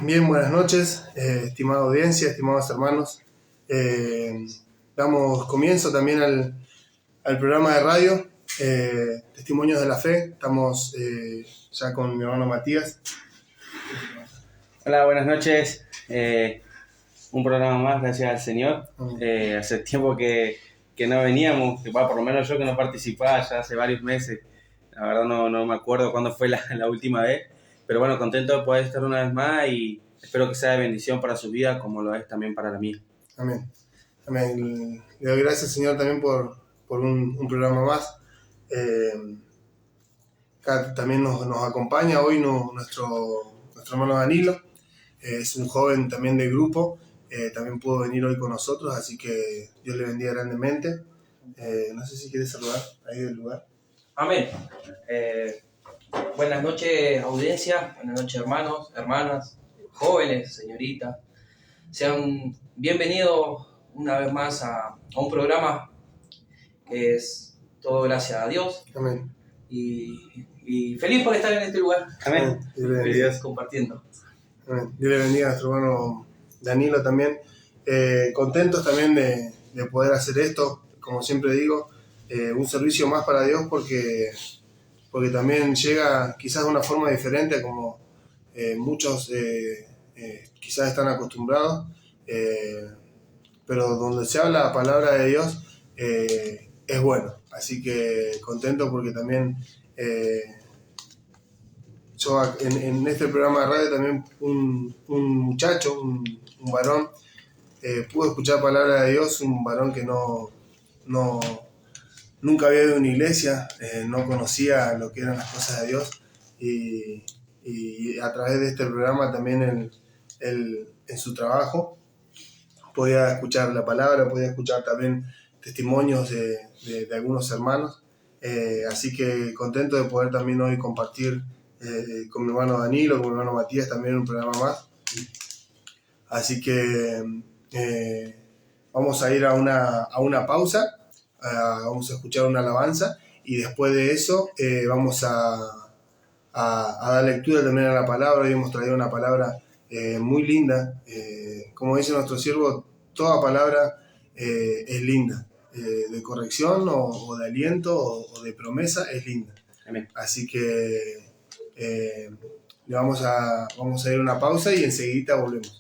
Bien, buenas noches, estimada audiencia, estimados hermanos. Eh, Damos comienzo también al programa de radio, Testimonios de la Fe. Estamos ya con mi hermano Matías. Hola, buenas noches. Un programa más, gracias al Señor. Hace tiempo que no veníamos, por lo menos yo que no participaba ya hace varios meses. La verdad no me acuerdo cuándo fue la última vez, pero bueno, contento de poder estar una vez más y espero que sea de bendición para su vida como lo es también para la mía. Amén. Amén. Le doy gracias, Señor, también por un programa más. Acá también nos acompaña hoy nuestro hermano Danilo. Es un joven también del grupo, también pudo venir hoy con nosotros, así que Dios le bendiga grandemente. No sé si quieres saludar ahí del lugar. Amén. Buenas noches, audiencia, buenas noches, hermanos, hermanas, jóvenes, señoritas. Sean bienvenidos una vez más a un programa que es todo gracias a Dios. Amén. Y feliz por estar en este lugar. Amén. Feliz compartiendo. Amén. Dios le bendiga a nuestro hermano Danilo también. Contentos también de poder hacer esto, como siempre digo, un servicio más para Dios porque también llega quizás de una forma diferente a como muchos quizás están acostumbrados, pero donde se habla la palabra de Dios es bueno. Así que contento porque también yo en este programa de radio también un muchacho, un varón, pudo escuchar palabra de Dios, un varón que no nunca había ido a una iglesia, no conocía lo que eran las cosas de Dios y a través de este programa también en su trabajo podía escuchar la palabra, podía escuchar también testimonios de algunos hermanos. Así que contento de poder también hoy compartir con mi hermano Danilo, con mi hermano Matías también un programa más. Así que vamos a ir a una pausa, vamos a escuchar una alabanza y después de eso vamos a dar lectura también a la palabra. Hoy hemos traído una palabra muy linda. Como dice nuestro siervo, toda palabra es linda. De corrección o de aliento o de promesa es linda. Amén. Así que vamos a ir a una pausa y enseguida volvemos.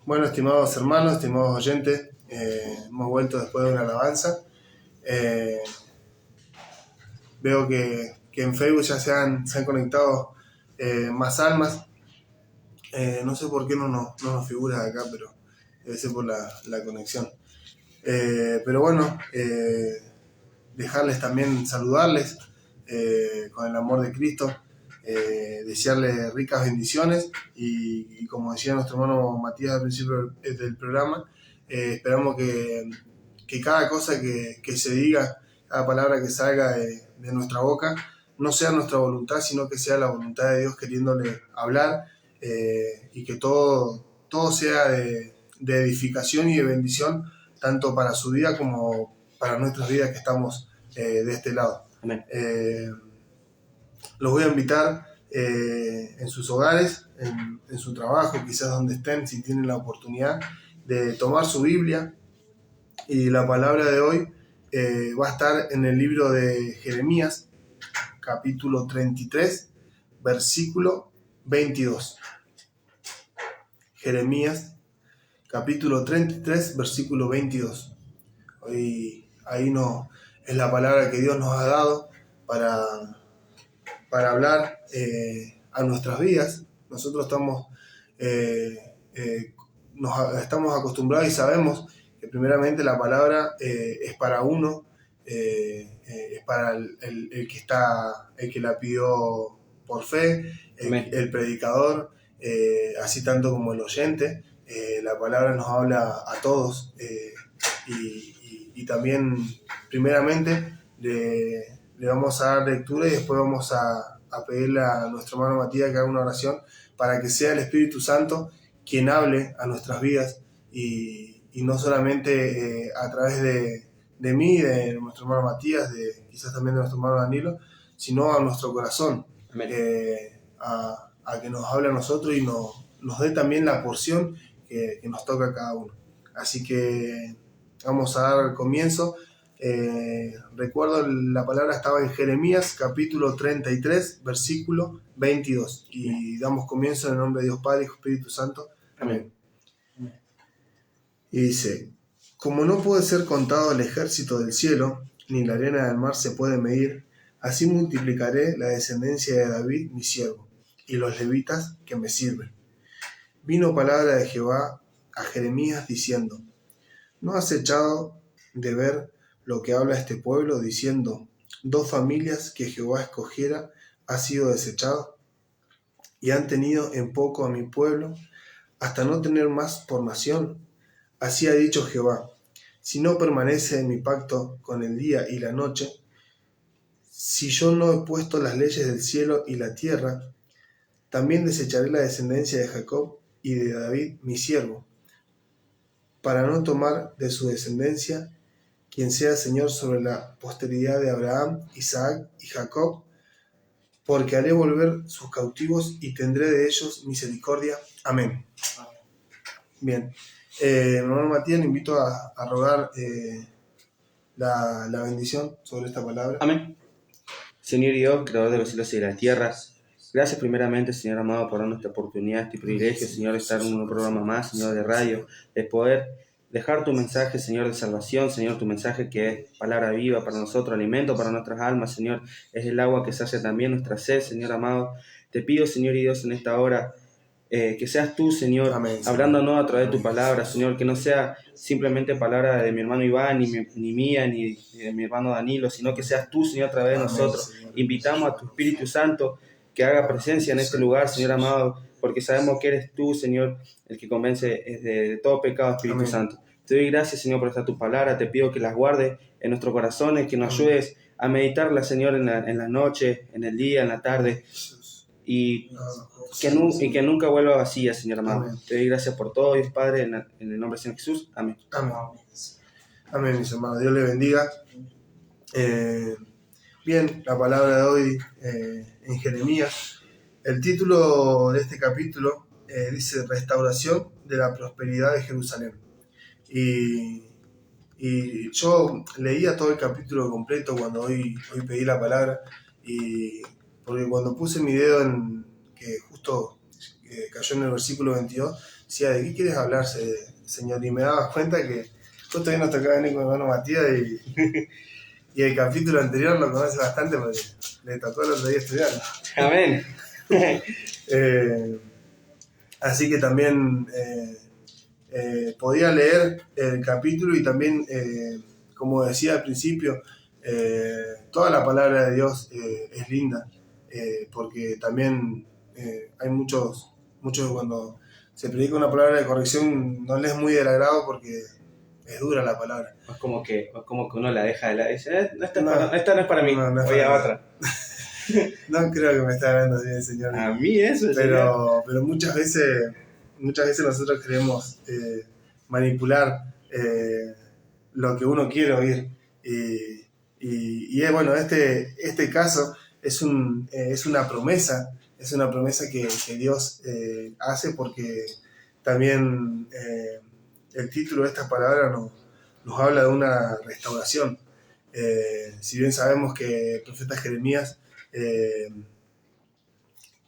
Bueno, estimados hermanos, estimados oyentes, hemos vuelto después de una alabanza. Veo que en Facebook ya se han conectado más almas. No sé por qué no nos figura acá, pero debe ser por la conexión. Pero bueno, dejarles también saludarles con el amor de Cristo, desearles ricas bendiciones y como decía nuestro hermano Matías al principio del programa, esperamos que cada cosa que se diga, cada palabra que salga de nuestra boca, no sea nuestra voluntad, sino que sea la voluntad de Dios queriéndole hablar, y que todo sea de edificación y de bendición, tanto para su vida como para nuestras vidas que estamos de este lado. Amén. Los voy a invitar en sus hogares, en su trabajo, quizás donde estén, si tienen la oportunidad de tomar su Biblia. Y la palabra de hoy va a estar en el libro de Jeremías, capítulo 33, versículo 22. Jeremías, capítulo 33, versículo 22. Hoy, ahí no, es la palabra que Dios nos ha dado para hablar a nuestras vidas. Nosotros estamos acostumbrados y sabemos que primeramente la palabra es para uno, es para el que la pidió por fe, el predicador, así tanto como el oyente. La palabra nos habla a todos, y también primeramente le vamos a dar lectura y después vamos a pedirle a nuestro hermano Matías que haga una oración para que sea el Espíritu Santo quien hable a nuestras vidas y no solamente a través de mí, de nuestro hermano Matías, quizás también de nuestro hermano Danilo, sino a nuestro corazón, a que nos hable a nosotros y nos dé también la porción que nos toca a cada uno. Así que vamos a dar comienzo. Recuerdo, la palabra estaba en Jeremías capítulo 33 versículo 22 y damos comienzo en el nombre de Dios Padre, Hijo, Espíritu Santo. Amén. Y dice: como no puede ser contado el ejército del cielo, ni la arena del mar se puede medir, así multiplicaré la descendencia de David mi siervo, y los levitas que me sirven. Vino palabra de Jehová a Jeremías diciendo: ¿no has echado de ver lo que habla este pueblo, diciendo: 2 familias que Jehová escogiera ha sido desechado? Y han tenido en poco a mi pueblo, hasta no tener más por nación. Así ha dicho Jehová: si no permanece en mi pacto con el día y la noche, si yo no he puesto las leyes del cielo y la tierra, también desecharé la descendencia de Jacob y de David mi siervo, para no tomar de su descendencia quien sea Señor sobre la posteridad de Abraham, Isaac y Jacob, porque haré volver sus cautivos y tendré de ellos misericordia. Amén. Bien, hermano Matías, le invito a rogar la bendición sobre esta palabra. Amén. Señor Dios, creador de los cielos y de la tierra, gracias primeramente, Señor amado, por darnos esta oportunidad, este privilegio, Señor, de estar en un programa más, Señor, de radio, de poder dejar tu mensaje, Señor, de salvación, Señor, tu mensaje que es palabra viva para nosotros, alimento para nuestras almas, Señor, es el agua que sacia también nuestra sed, Señor amado. Te pido, Señor y Dios, en esta hora, que seas tú, Señor, amén, hablándonos a través de tu palabra, Señor, que no sea simplemente palabra de mi hermano Iván, ni mía, ni de mi hermano Danilo, sino que seas tú, Señor, a través de nosotros. Señor. Invitamos a tu Espíritu Santo que haga presencia en este lugar, Señor amado, porque sabemos que eres tú, Señor, el que convence de todo pecado, Espíritu amén. Santo. Te doy gracias, Señor, por esta tu palabra. Te pido que las guardes en nuestros corazones, que nos ayudes a meditarla, Señor, en la noche, en el día, en la tarde, y que nunca vuelva vacía, Señor amado. Amén. Te doy gracias por todo, Dios Padre, en el nombre de Señor Jesús. Amén. Amén. Amén, mis hermanos. Dios les bendiga. Bien, la palabra de hoy en Jeremías. El título de este capítulo dice: Restauración de la prosperidad de Jerusalén. Y yo leía todo el capítulo completo cuando hoy pedí la palabra, porque cuando puse mi dedo que justo cayó en el versículo 22, decía, ¿de qué quieres hablar, Señor? Y me daba cuenta que justo hoy nos tocaba venir con mi hermano Matías y el capítulo anterior lo conoce bastante porque le tocó el otro día estudiarlo. Amén. Así que también podía leer el capítulo y también, como decía al principio, toda la palabra de Dios es linda, porque también hay muchos cuando se predica una palabra de corrección no les es muy del agrado porque es dura la palabra. Es como que uno la deja de lado y dice, esta no es para mí, no es voy para a mí. otra. No creo que me esté hablando así el Señor. A mí eso, pero muchas veces nosotros queremos manipular lo que uno quiere oír. Y es bueno, este caso es una promesa, que Dios hace porque también el título de esta palabra nos habla de una restauración. Si bien sabemos que el profeta Jeremías,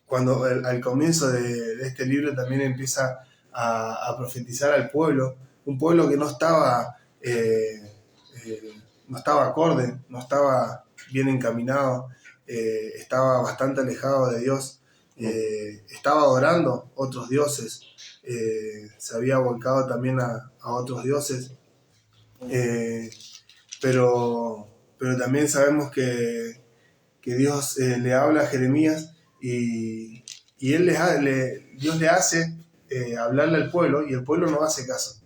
cuando al comienzo de este libro también empieza a profetizar al pueblo, un pueblo que no estaba acorde, no estaba bien encaminado, estaba bastante alejado de Dios, estaba adorando otros dioses, se había volcado también a otros dioses, pero también sabemos que Dios le habla a Jeremías y él Dios le hace hablarle al pueblo y el pueblo no hace caso.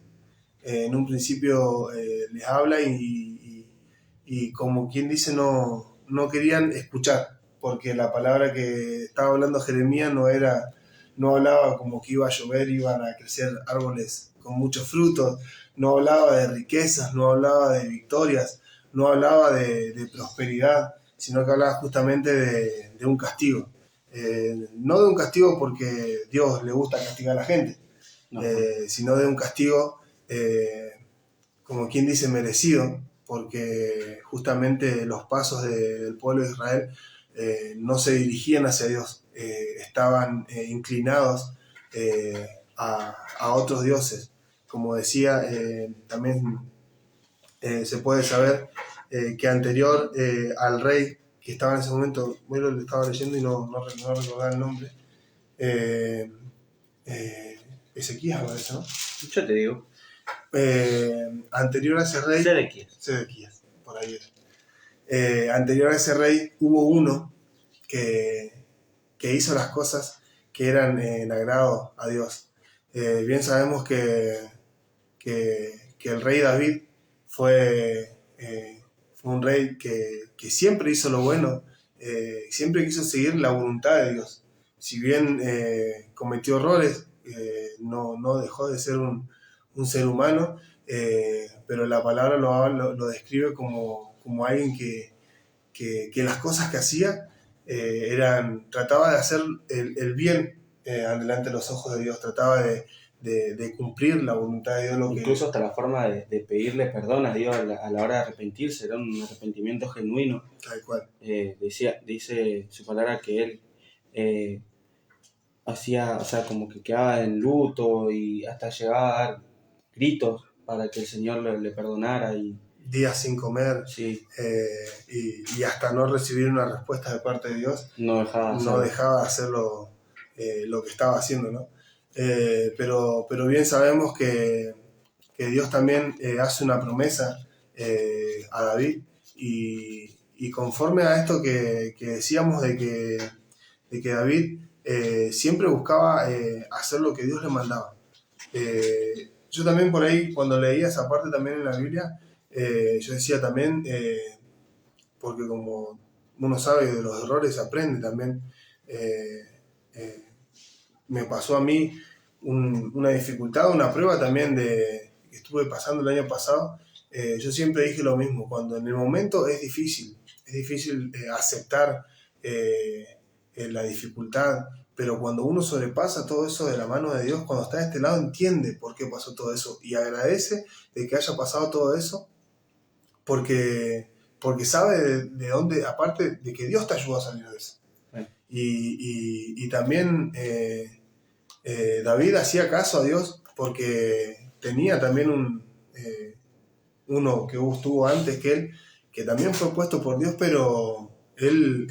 En un principio les habla y como quien dice no querían escuchar, porque la palabra que estaba hablando Jeremías no hablaba como que iba a llover, iban a crecer árboles con muchos frutos, no hablaba de riquezas, no hablaba de victorias, no hablaba de prosperidad, sino que hablaba justamente de un castigo. No de un castigo porque Dios le gusta castigar a la gente, sino de un castigo, como quien dice, merecido, porque justamente los pasos del pueblo de Israel no se dirigían hacia Dios, estaban inclinados a otros dioses. Como decía, también se puede saber que anterior al rey que estaba en ese momento, bueno, lo estaba leyendo y no recordaba el nombre, Ezequías, parece, ¿no? Yo te digo. Anterior a ese rey, Sedequías, por ahí era. Anterior a ese rey hubo uno que hizo las cosas que eran en agrado a Dios. Bien sabemos que el rey David fue un rey que siempre hizo lo bueno, siempre quiso seguir la voluntad de Dios. Si bien cometió errores, no dejó de ser un ser humano, pero la palabra lo describe como alguien que las cosas que hacía trataba de hacer el bien delante de los ojos de Dios, trataba de cumplir la voluntad de Dios. Incluso hasta la forma de pedirle perdón a Dios a la hora de arrepentirse, era un arrepentimiento genuino. Tal cual. Dice su palabra que él hacía, o sea, como que quedaba en luto y hasta llegaba a dar gritos para que el Señor le perdonara. Días sin comer, sí. Y hasta no recibir una respuesta de parte de Dios, no dejaba de hacer lo que estaba haciendo, ¿no? Pero bien sabemos que Dios también hace una promesa a David y conforme a esto que decíamos de que David siempre buscaba hacer lo que Dios le mandaba. Yo también por ahí, cuando leía esa parte también en la Biblia, yo decía también, porque como uno sabe de los errores se aprende también, me pasó a mí una dificultad, una prueba también que estuve pasando el año pasado. Yo siempre dije lo mismo, cuando en el momento es difícil aceptar la dificultad, pero cuando uno sobrepasa todo eso de la mano de Dios, cuando está de este lado entiende por qué pasó todo eso y agradece de que haya pasado todo eso, porque sabe de dónde, aparte de que Dios te ayudó a salir de eso. Y también David hacía caso a Dios porque tenía también uno que estuvo antes que él, que también fue puesto por Dios, pero él,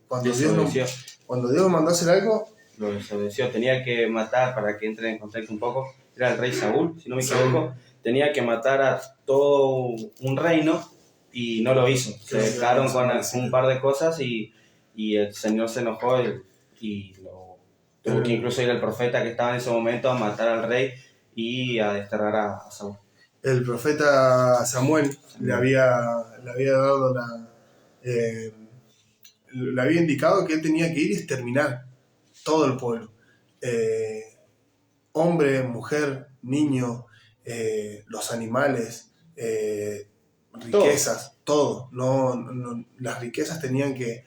cuando Dios mandó a hacer algo, lo desobedeció. Tenía que matar, para que entre en contexto un poco, era el rey Saúl, si no me equivoco, tenía que matar a todo un reino y no lo hizo. Se dejaron con un par de cosas y el Señor se enojó y tuvo que incluso ir el profeta que estaba en ese momento a matar al rey y a desterrar a Saúl. El profeta Samuel le había dado le había indicado que él tenía que ir y exterminar todo el pueblo. Hombre, mujer, niño, los animales, riquezas, todo. No, las riquezas tenían que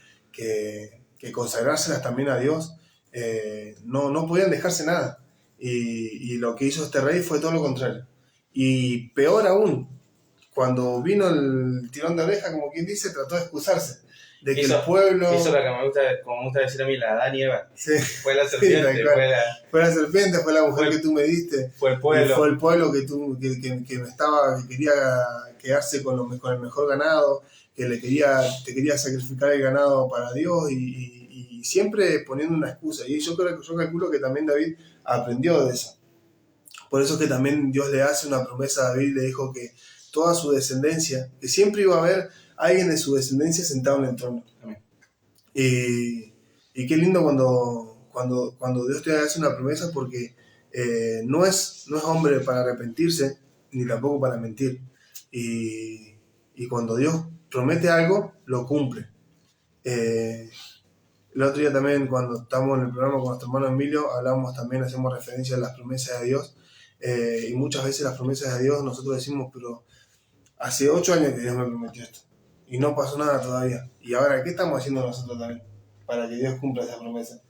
consagrárselas también a Dios. No podían dejarse nada. Y lo que hizo este rey fue todo lo contrario. Y peor aún, cuando vino el tirón de oreja, como quien dice, trató de excusarse. De que el pueblo... Eso es lo que como me gusta decir a mí, la Adán y Eva. Sí. Fue la serpiente, sí, fue la serpiente, fue la mujer que tú me diste. Fue el pueblo. Fue el pueblo que quería quedarse con el mejor ganado, que te quería sacrificar el ganado para Dios y siempre poniendo una excusa. Y yo calculo que también David aprendió de eso. Por eso es que también Dios le hace una promesa a David, le dijo que toda su descendencia, que siempre iba a haber alguien de su descendencia sentado en el trono. Amén. Y qué lindo cuando Dios te hace una promesa, porque no es hombre para arrepentirse, ni tampoco para mentir. Y cuando Dios promete algo, lo cumple. El otro día también, cuando estamos en el programa con nuestro hermano Emilio, hacemos referencia a las promesas de Dios. Y muchas veces las promesas de Dios nosotros decimos, pero hace 8 años que Dios me prometió esto y no pasó nada todavía. Y ahora, ¿qué estamos haciendo nosotros también para que Dios cumpla esa promesa?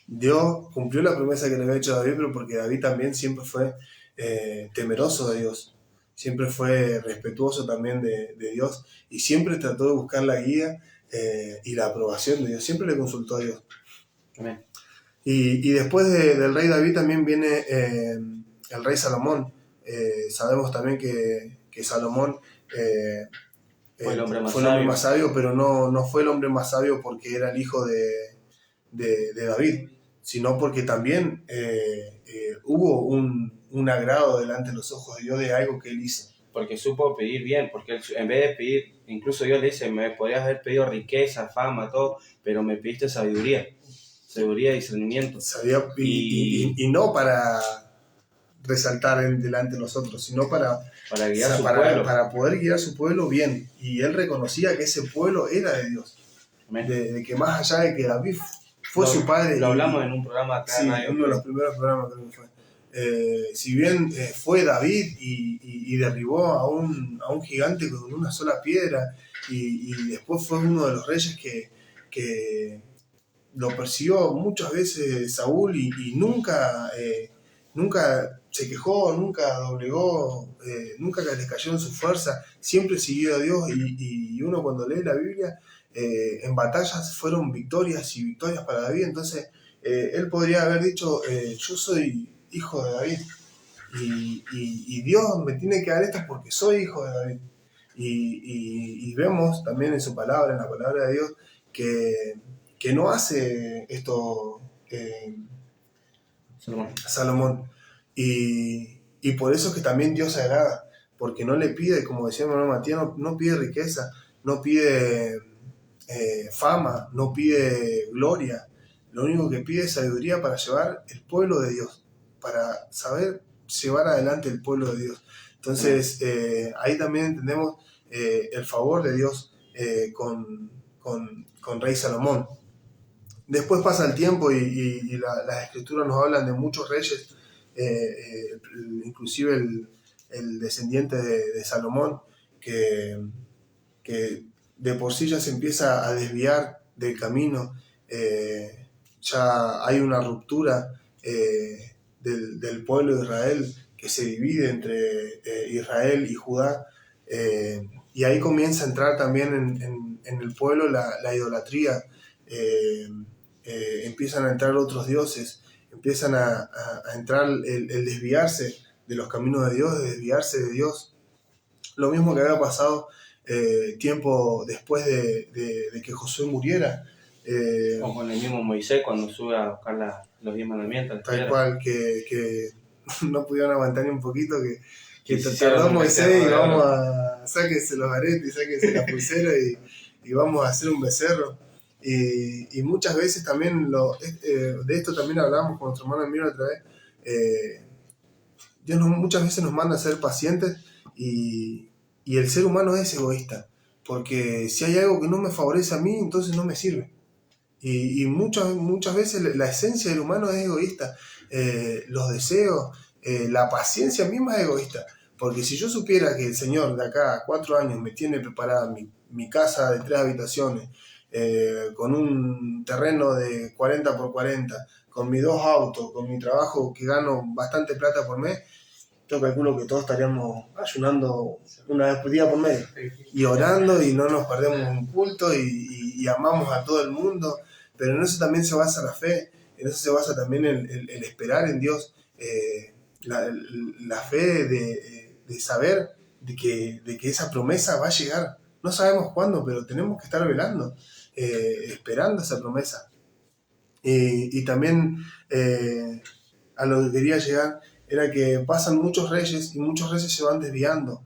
Dios cumplió la promesa que le había hecho a David, pero porque David también siempre fue temeroso de Dios, siempre fue respetuoso también de Dios y siempre trató de buscar la guía y la aprobación de Dios, siempre le consultó a Dios. Amén. Y después del rey David también viene el rey Salomón. Sabemos también que Salomón fue el hombre más sabio, pero no fue el hombre más sabio porque era el hijo de David, sino porque también hubo un agrado delante de los ojos de Dios de algo que él hizo. Porque supo pedir bien, porque él, en vez de pedir, incluso Dios le dice, me podrías haber pedido riqueza, fama, todo, pero me pediste sabiduría y discernimiento. Y no para resaltar delante de nosotros, sino para guiar su pueblo. Para poder guiar su pueblo bien. Y él reconocía que ese pueblo era de Dios. De que más allá de que David fue su padre. Lo hablamos en un programa acá. Sí, en uno de los primeros programas creo que fue. Si bien fue David y derribó a un gigante con una sola piedra, y después fue uno de los reyes que lo persiguió muchas veces Saúl y nunca se quejó, nunca doblegó, nunca le cayó en su fuerza, siempre siguió a Dios y uno cuando lee la Biblia, en batallas fueron victorias y victorias para David. Entonces él podría haber dicho, yo soy hijo de David y Dios me tiene que dar esto porque soy hijo de David. Y vemos también en su palabra, en la palabra de Dios, que no hace esto Salomón. Y por eso es que también Dios se agrada, porque no le pide, como decía mi hermano Matías, no pide riqueza, no pide fama, no pide gloria. Lo único que pide es sabiduría para llevar el pueblo de Dios, para saber llevar adelante el pueblo de Dios. Entonces ahí también entendemos el favor de Dios con rey Salomón. Después pasa el tiempo y las escrituras nos hablan de muchos reyes, inclusive el descendiente de Salomón, que de por sí ya se empieza a desviar del camino. Ya hay una ruptura del pueblo de Israel que se divide entre Israel y Judá, y ahí comienza a entrar también en el pueblo la idolatría. Empiezan a entrar otros dioses empiezan a entrar el desviarse de los caminos de Dios, de desviarse de Dios. Lo mismo que había pasado tiempo después de que Josué muriera. O con el mismo Moisés cuando sube a buscar los 10 mandamientos. Tal cual, que no pudieron aguantar ni un poquito, que Hicieron tardó un Moisés y becerro de oro. vamos a sáquense los aretes, sáquense la pulsera y vamos a hacer un becerro. Y muchas veces también, de esto también hablamos con nuestro hermano Emilio otra vez, Dios muchas veces nos manda a ser pacientes y el ser humano es egoísta, porque si hay algo que no me favorece a mí, entonces no me sirve. Y muchas veces la esencia del humano es egoísta. Los deseos, la paciencia misma es egoísta. Porque si yo supiera que el Señor de acá a 4 años me tiene preparada mi casa de 3 habitaciones, con un terreno de 40 por 40, con mis 2 autos, con mi trabajo que gano bastante plata por mes, yo calculo que todos estaríamos ayunando una vez por día por medio y orando y no nos perdemos un culto y amamos a todo el mundo, pero en eso también se basa la fe, en eso se basa también el esperar en Dios, la fe de saber de que esa promesa va a llegar. No sabemos cuándo, pero tenemos que estar velando, esperando esa promesa. Y también a lo que quería llegar era que pasan muchos reyes y muchos reyes se van desviando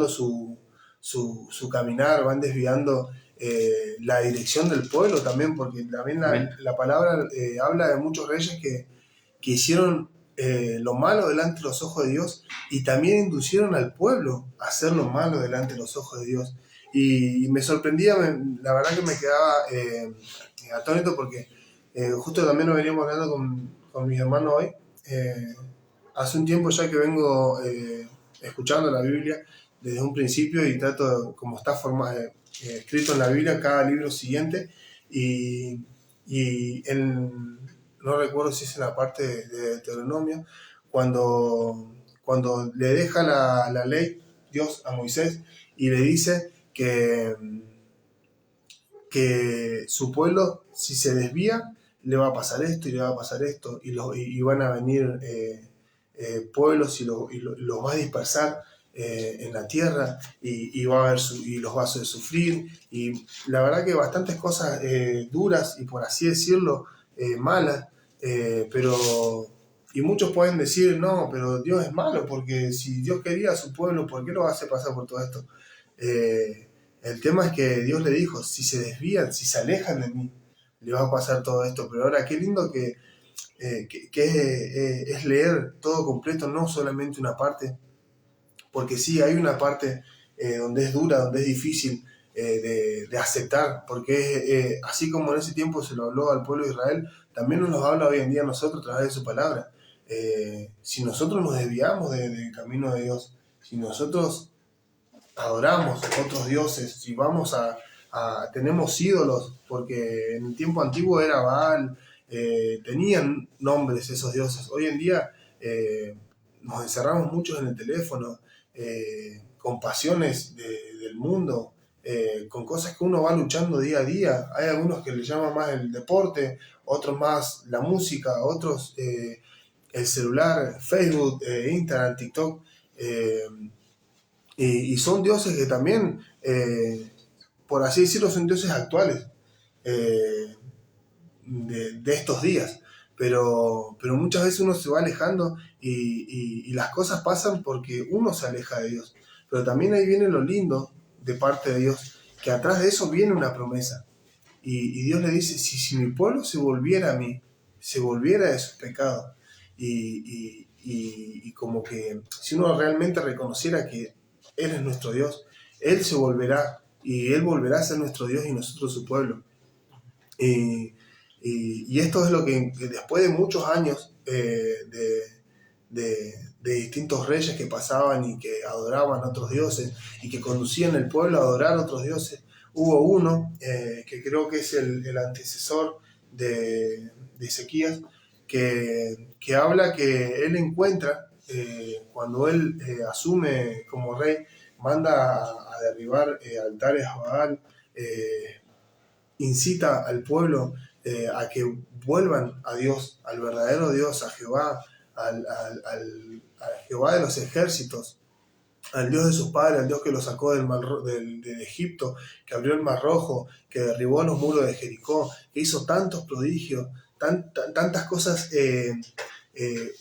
su caminar, van desviando la dirección del pueblo también, porque también la palabra habla de muchos reyes que hicieron lo malo delante de los ojos de Dios y también inducieron al pueblo a hacer lo malo delante de los ojos de Dios. Y me sorprendía, la verdad que me quedaba atónito porque justo también lo veníamos hablando con mis hermanos hoy. Hace un tiempo ya que vengo escuchando la Biblia desde un principio y trato, como está escrito en la Biblia, cada libro siguiente, y no recuerdo si es en la parte de Deuteronomio, cuando le deja la ley Dios a Moisés y le dice que su pueblo, si se desvía, le va a pasar esto y le va a pasar esto, y van a venir pueblos y los va a dispersar en la tierra y va a haber y los va a hacer sufrir. Y la verdad que bastantes cosas duras y por así decirlo, malas, pero... Y muchos pueden decir, no, pero Dios es malo, porque si Dios quería a su pueblo, ¿por qué lo hace pasar por todo esto? El tema es que Dios le dijo, si se desvían, si se alejan de mí, le va a pasar todo esto. Pero ahora, qué lindo que es leer todo completo, no solamente una parte, porque sí, hay una parte donde es dura, donde es difícil de aceptar, porque así como en ese tiempo se lo habló al pueblo de Israel, también nos lo habla hoy en día a nosotros a través de su palabra. Si nosotros nos desviamos del camino de Dios, si nosotros adoramos otros dioses, si vamos tenemos ídolos, porque en el tiempo antiguo era Baal, tenían nombres esos dioses. Hoy en día nos encerramos muchos en el teléfono, con pasiones del mundo, con cosas que uno va luchando día a día. Hay algunos que le llaman más el deporte, otros más la música, otros el celular, Facebook, Instagram, TikTok. Y son dioses que también, por así decirlo, son dioses actuales de estos días. Pero muchas veces uno se va alejando y las cosas pasan porque uno se aleja de Dios. Pero también ahí viene lo lindo de parte de Dios, que atrás de eso viene una promesa. Y Dios le dice, si mi pueblo se volviera a mí, se volviera de sus pecados, y como que si uno realmente reconociera que Él es nuestro Dios, Él se volverá y Él volverá a ser nuestro Dios y nosotros su pueblo. Y esto es lo que después de muchos años de distintos reyes que pasaban y que adoraban a otros dioses y que conducían el pueblo a adorar a otros dioses, hubo uno que creo que es el antecesor de Ezequías, que habla que él encuentra, cuando él asume como rey, manda a derribar altares a Baal, incita al pueblo a que vuelvan a Dios, al verdadero Dios, a Jehová, al Jehová de los ejércitos, al Dios de sus padres, al Dios que los sacó del Egipto, que abrió el Mar Rojo, que derribó los muros de Jericó, que hizo tantos prodigios, tantas cosas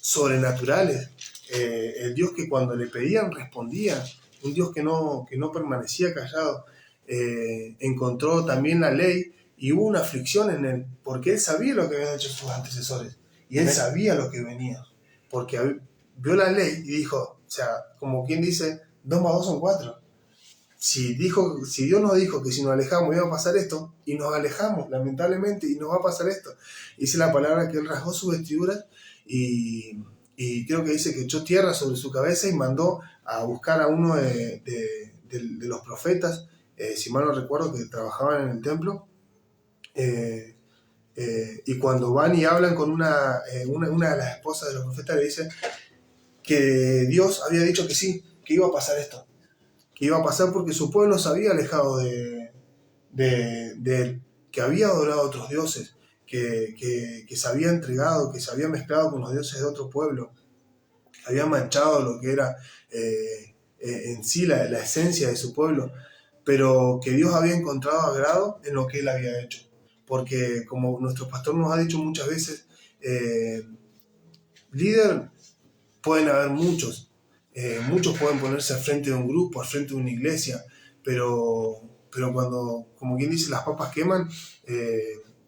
sobrenaturales. El Dios que cuando le pedían respondía, un Dios que no permanecía callado. Encontró también la ley y hubo una aflicción en él, porque él sabía lo que habían hecho sus antecesores, y él sabía lo que venía, porque vio la ley y dijo, o sea, como quien dice, 2 más 2 son 4. Si Dios nos dijo que si nos alejamos iba a pasar esto, y nos alejamos, lamentablemente, y nos va a pasar esto. Dice la palabra que él rasgó sus vestiduras y creo que dice que echó tierra sobre su cabeza y mandó a buscar a uno de los profetas, si mal no recuerdo, que trabajaban en el templo. Y cuando van y hablan con una de las esposas de los profetas, le dice que Dios había dicho que sí, que iba a pasar esto, que iba a pasar porque su pueblo se había alejado de él, que había adorado a otros dioses, que se había entregado, que se había mezclado con los dioses de otro pueblo, que había manchado lo que era en sí la esencia de su pueblo, pero que Dios había encontrado agrado en lo que él había hecho. Porque como nuestro pastor nos ha dicho muchas veces, líder pueden haber muchos, muchos pueden ponerse al frente de un grupo, al frente de una iglesia, pero cuando, como quien dice, las papas queman,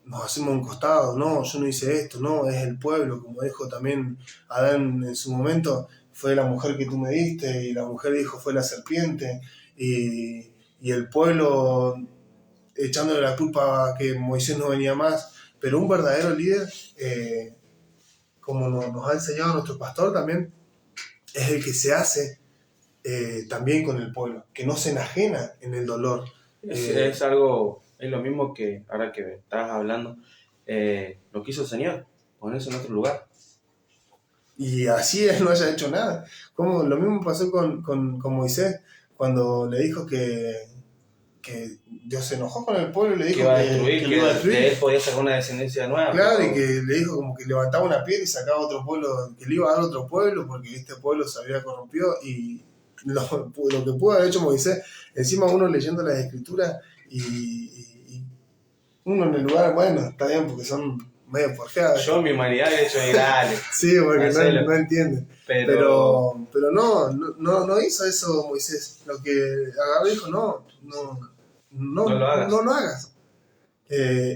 nos hacemos un costado, no, yo no hice esto, no, es el pueblo, como dijo también Adán en su momento, fue la mujer que tú me diste, y la mujer dijo fue la serpiente, y el pueblo echándole la culpa a que Moisés no venía más, pero un verdadero líder, como nos ha enseñado nuestro pastor también, es el que se hace también con el pueblo, que no se enajena en el dolor. Es lo mismo que ahora que estabas hablando, lo que hizo el Señor, ponerse en otro lugar. Y así él no haya hecho nada. Como lo mismo pasó con Moisés, cuando le dijo que Dios se enojó con el pueblo y le dijo que lo iba a destruir, que él podía sacar una descendencia nueva. Claro, y que le dijo como que levantaba una piedra y sacaba otro pueblo, que le iba a dar otro pueblo porque este pueblo se había corrompido, y lo que pudo haber hecho Moisés, encima uno leyendo las escrituras y uno en el lugar, bueno, está bien porque son medio porfiados. Yo en mi humanidad he hecho dale. Sí, porque no entienden. Pero no hizo eso Moisés. Lo que agarró dijo, no lo hagas.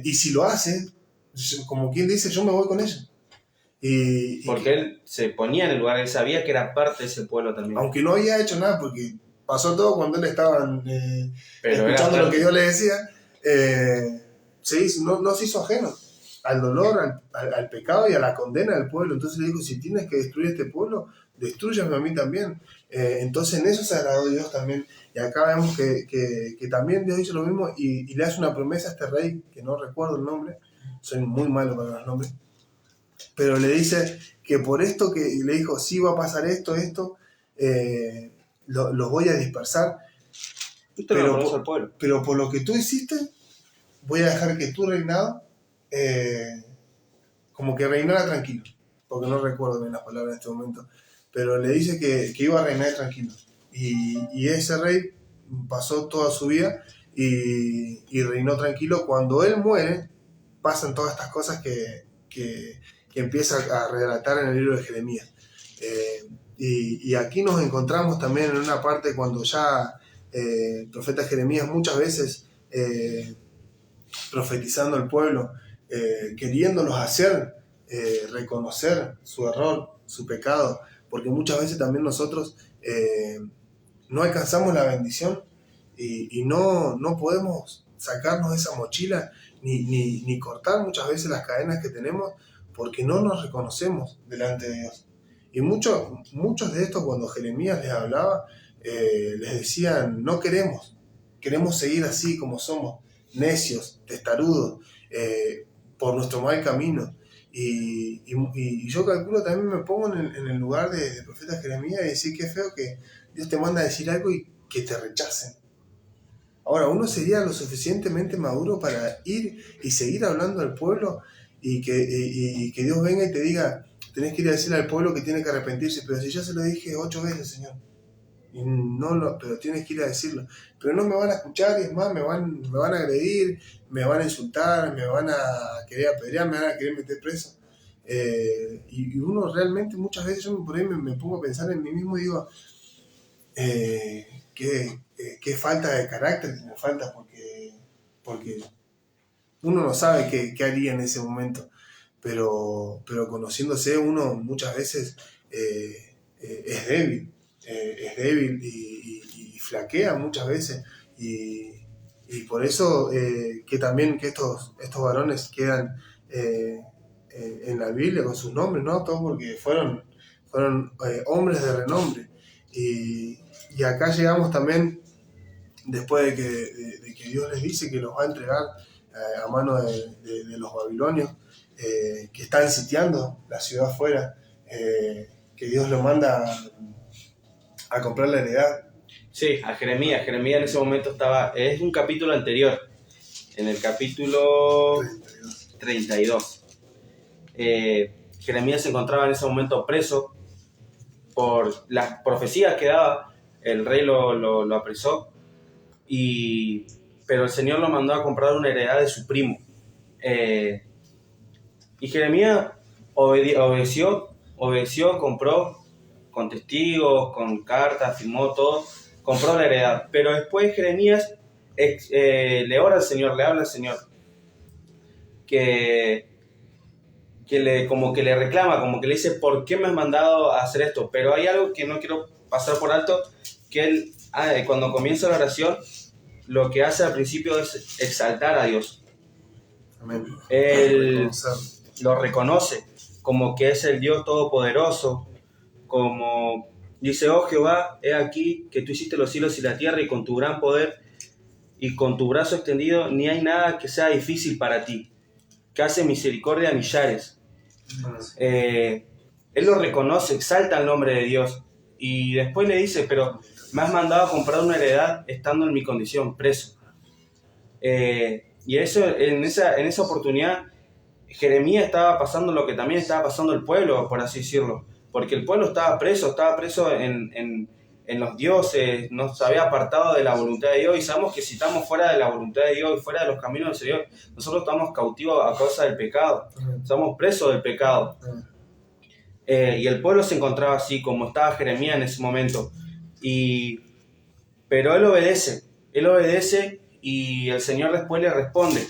Y si lo hace, como quien dice, yo me voy con ellos. Porque él se ponía en el lugar, él sabía que era parte de ese pueblo también. Aunque no había hecho nada, porque pasó todo cuando él estaba escuchando lo que Dios le decía, no se hizo ajeno al dolor, al pecado y a la condena del pueblo. Entonces le dijo, si tienes que destruir este pueblo, destrúyame a mí también. Entonces en eso se agradó Dios también. Y acá vemos que también Dios hizo lo mismo y le hace una promesa a este rey, que no recuerdo el nombre, soy muy malo para los nombres, pero le dice que por esto que le dijo, sí va a pasar esto, los voy a dispersar, pero por lo que tú hiciste, voy a dejar que tu reinado como que reinara tranquilo, porque no recuerdo bien las palabras en este momento, pero le dice que iba a reinar tranquilo. Y ese rey pasó toda su vida y reinó tranquilo. Cuando él muere, pasan todas estas cosas que empieza a relatar en el libro de Jeremías. Y aquí nos encontramos también en una parte cuando ya el profeta Jeremías muchas veces profetizando al pueblo, queriéndolos hacer reconocer su error, su pecado, porque muchas veces también nosotros no alcanzamos la bendición y no podemos sacarnos de esa mochila ni cortar muchas veces las cadenas que tenemos porque no nos reconocemos delante de Dios. Y muchos de estos, cuando Jeremías les hablaba, les decían, no queremos seguir así como somos, necios, testarudos, por nuestro mal camino. Y yo calculo, también me pongo en el lugar de profeta Jeremías y decir que es feo que Dios te manda a decir algo y que te rechacen. Ahora, uno sería lo suficientemente maduro para ir y seguir hablando al pueblo y que Dios venga y te diga, tenés que ir a decirle al pueblo que tiene que arrepentirse, pero si ya se lo dije 8 veces, Señor, y pero tienes que ir a decirlo. Pero no me van a escuchar y es más, me van a agredir, me van a insultar, me van a querer apedrear, me van a querer meter preso. Y uno realmente muchas veces yo por ahí me pongo a pensar en mí mismo y digo, qué falta de carácter me falta porque uno no sabe qué haría en ese momento, pero conociéndose uno muchas veces es débil y flaquea muchas veces y por eso que también que estos varones quedan en la Biblia con sus nombres, ¿no? Todos porque fueron hombres de renombre y acá llegamos también después de que Dios les dice que los va a entregar a mano de los babilonios que están sitiando la ciudad afuera, que Dios lo manda a comprar la heredad. Sí, a Jeremías. Jeremías en ese momento es un capítulo anterior, en el capítulo 32. Jeremías se encontraba en ese momento preso por las profecías que daba, el rey lo apresó, pero el Señor lo mandó a comprar una heredad de su primo. Y Jeremías obedeció, compró con testigos, con cartas, firmó todo, compró la heredad. Pero después Jeremías le ora al Señor, le habla al Señor, como que le reclama, como que le dice, ¿por qué me has mandado a hacer esto? Pero hay algo que no quiero pasar por alto, que él, cuando comienza la oración, lo que hace al principio es exaltar a Dios. Amén. Él lo reconoce como que es el Dios todopoderoso, como dice, oh Jehová, he aquí que tú hiciste los cielos y la tierra y con tu gran poder y con tu brazo extendido ni hay nada que sea difícil para ti, que hace misericordia a millares. Él lo reconoce, exalta el nombre de Dios y después le dice, pero me has mandado a comprar una heredad estando en mi condición, preso. Y eso, en esa oportunidad Jeremías estaba pasando lo que también estaba pasando el pueblo, por así decirlo, porque el pueblo estaba preso en los dioses, no se había apartado de la voluntad de Dios, y sabemos que si estamos fuera de la voluntad de Dios y fuera de los caminos del Señor, nosotros estamos cautivos a causa del pecado, estamos presos del pecado. Y el pueblo se encontraba así, como estaba Jeremías en ese momento, pero él obedece y el Señor después le responde.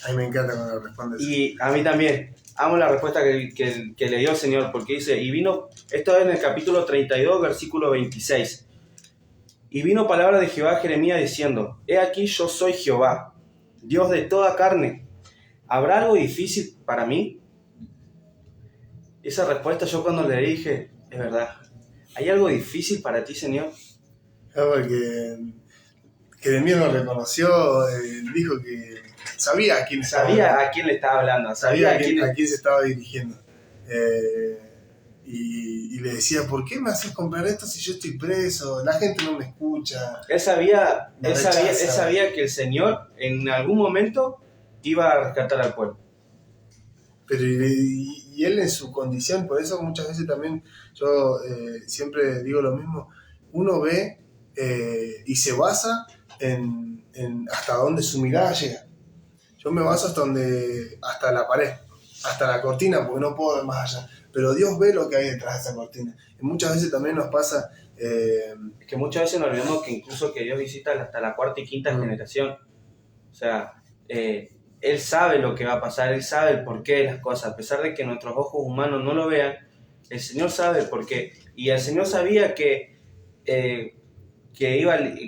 A mí me encanta cuando respondes. Y a mí también. Amo la respuesta que le dio el Señor, porque dice, esto es en el capítulo 32, versículo 26. Y vino palabra de Jehová a Jeremías diciendo, he aquí yo soy Jehová, Dios de toda carne. ¿Habrá algo difícil para mí? Esa respuesta yo cuando le dije, es verdad. ¿Hay algo difícil para ti, Señor? Porque Jeremías lo reconoció, dijo que sabía a quién le estaba hablando, sabía a quién se estaba dirigiendo. Y le decía, ¿por qué me haces comprar esto si yo estoy preso? La gente no me escucha. Él sabía que el Señor en algún momento iba a rescatar al pueblo. Pero y él en su condición, por eso muchas veces también yo siempre digo lo mismo, uno ve y se basa en hasta dónde su mirada llega. Yo me baso hasta la pared, hasta la cortina, porque no puedo ver más allá. Pero Dios ve lo que hay detrás de esa cortina. Y muchas veces también nos pasa... Es que muchas veces nos olvidamos que incluso que Dios visita hasta la cuarta y quinta generación. O sea, Él sabe lo que va a pasar, Él sabe el porqué de las cosas. A pesar de que nuestros ojos humanos no lo vean, el Señor sabe el porqué. Y el Señor sabía que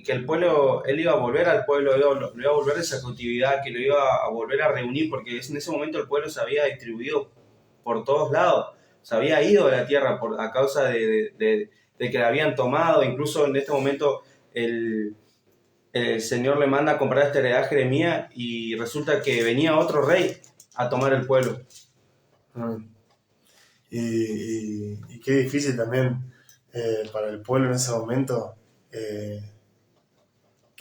el pueblo, Él iba a volver al pueblo, lo iba a volver de esa cautividad, que lo iba a volver a reunir, porque en ese momento el pueblo se había distribuido por todos lados, se había ido de la tierra a causa de que la habían tomado. Incluso en este momento el Señor le manda a comprar esta heredad a Jeremías y resulta que venía otro rey a tomar el pueblo. Y qué difícil también para el pueblo en ese momento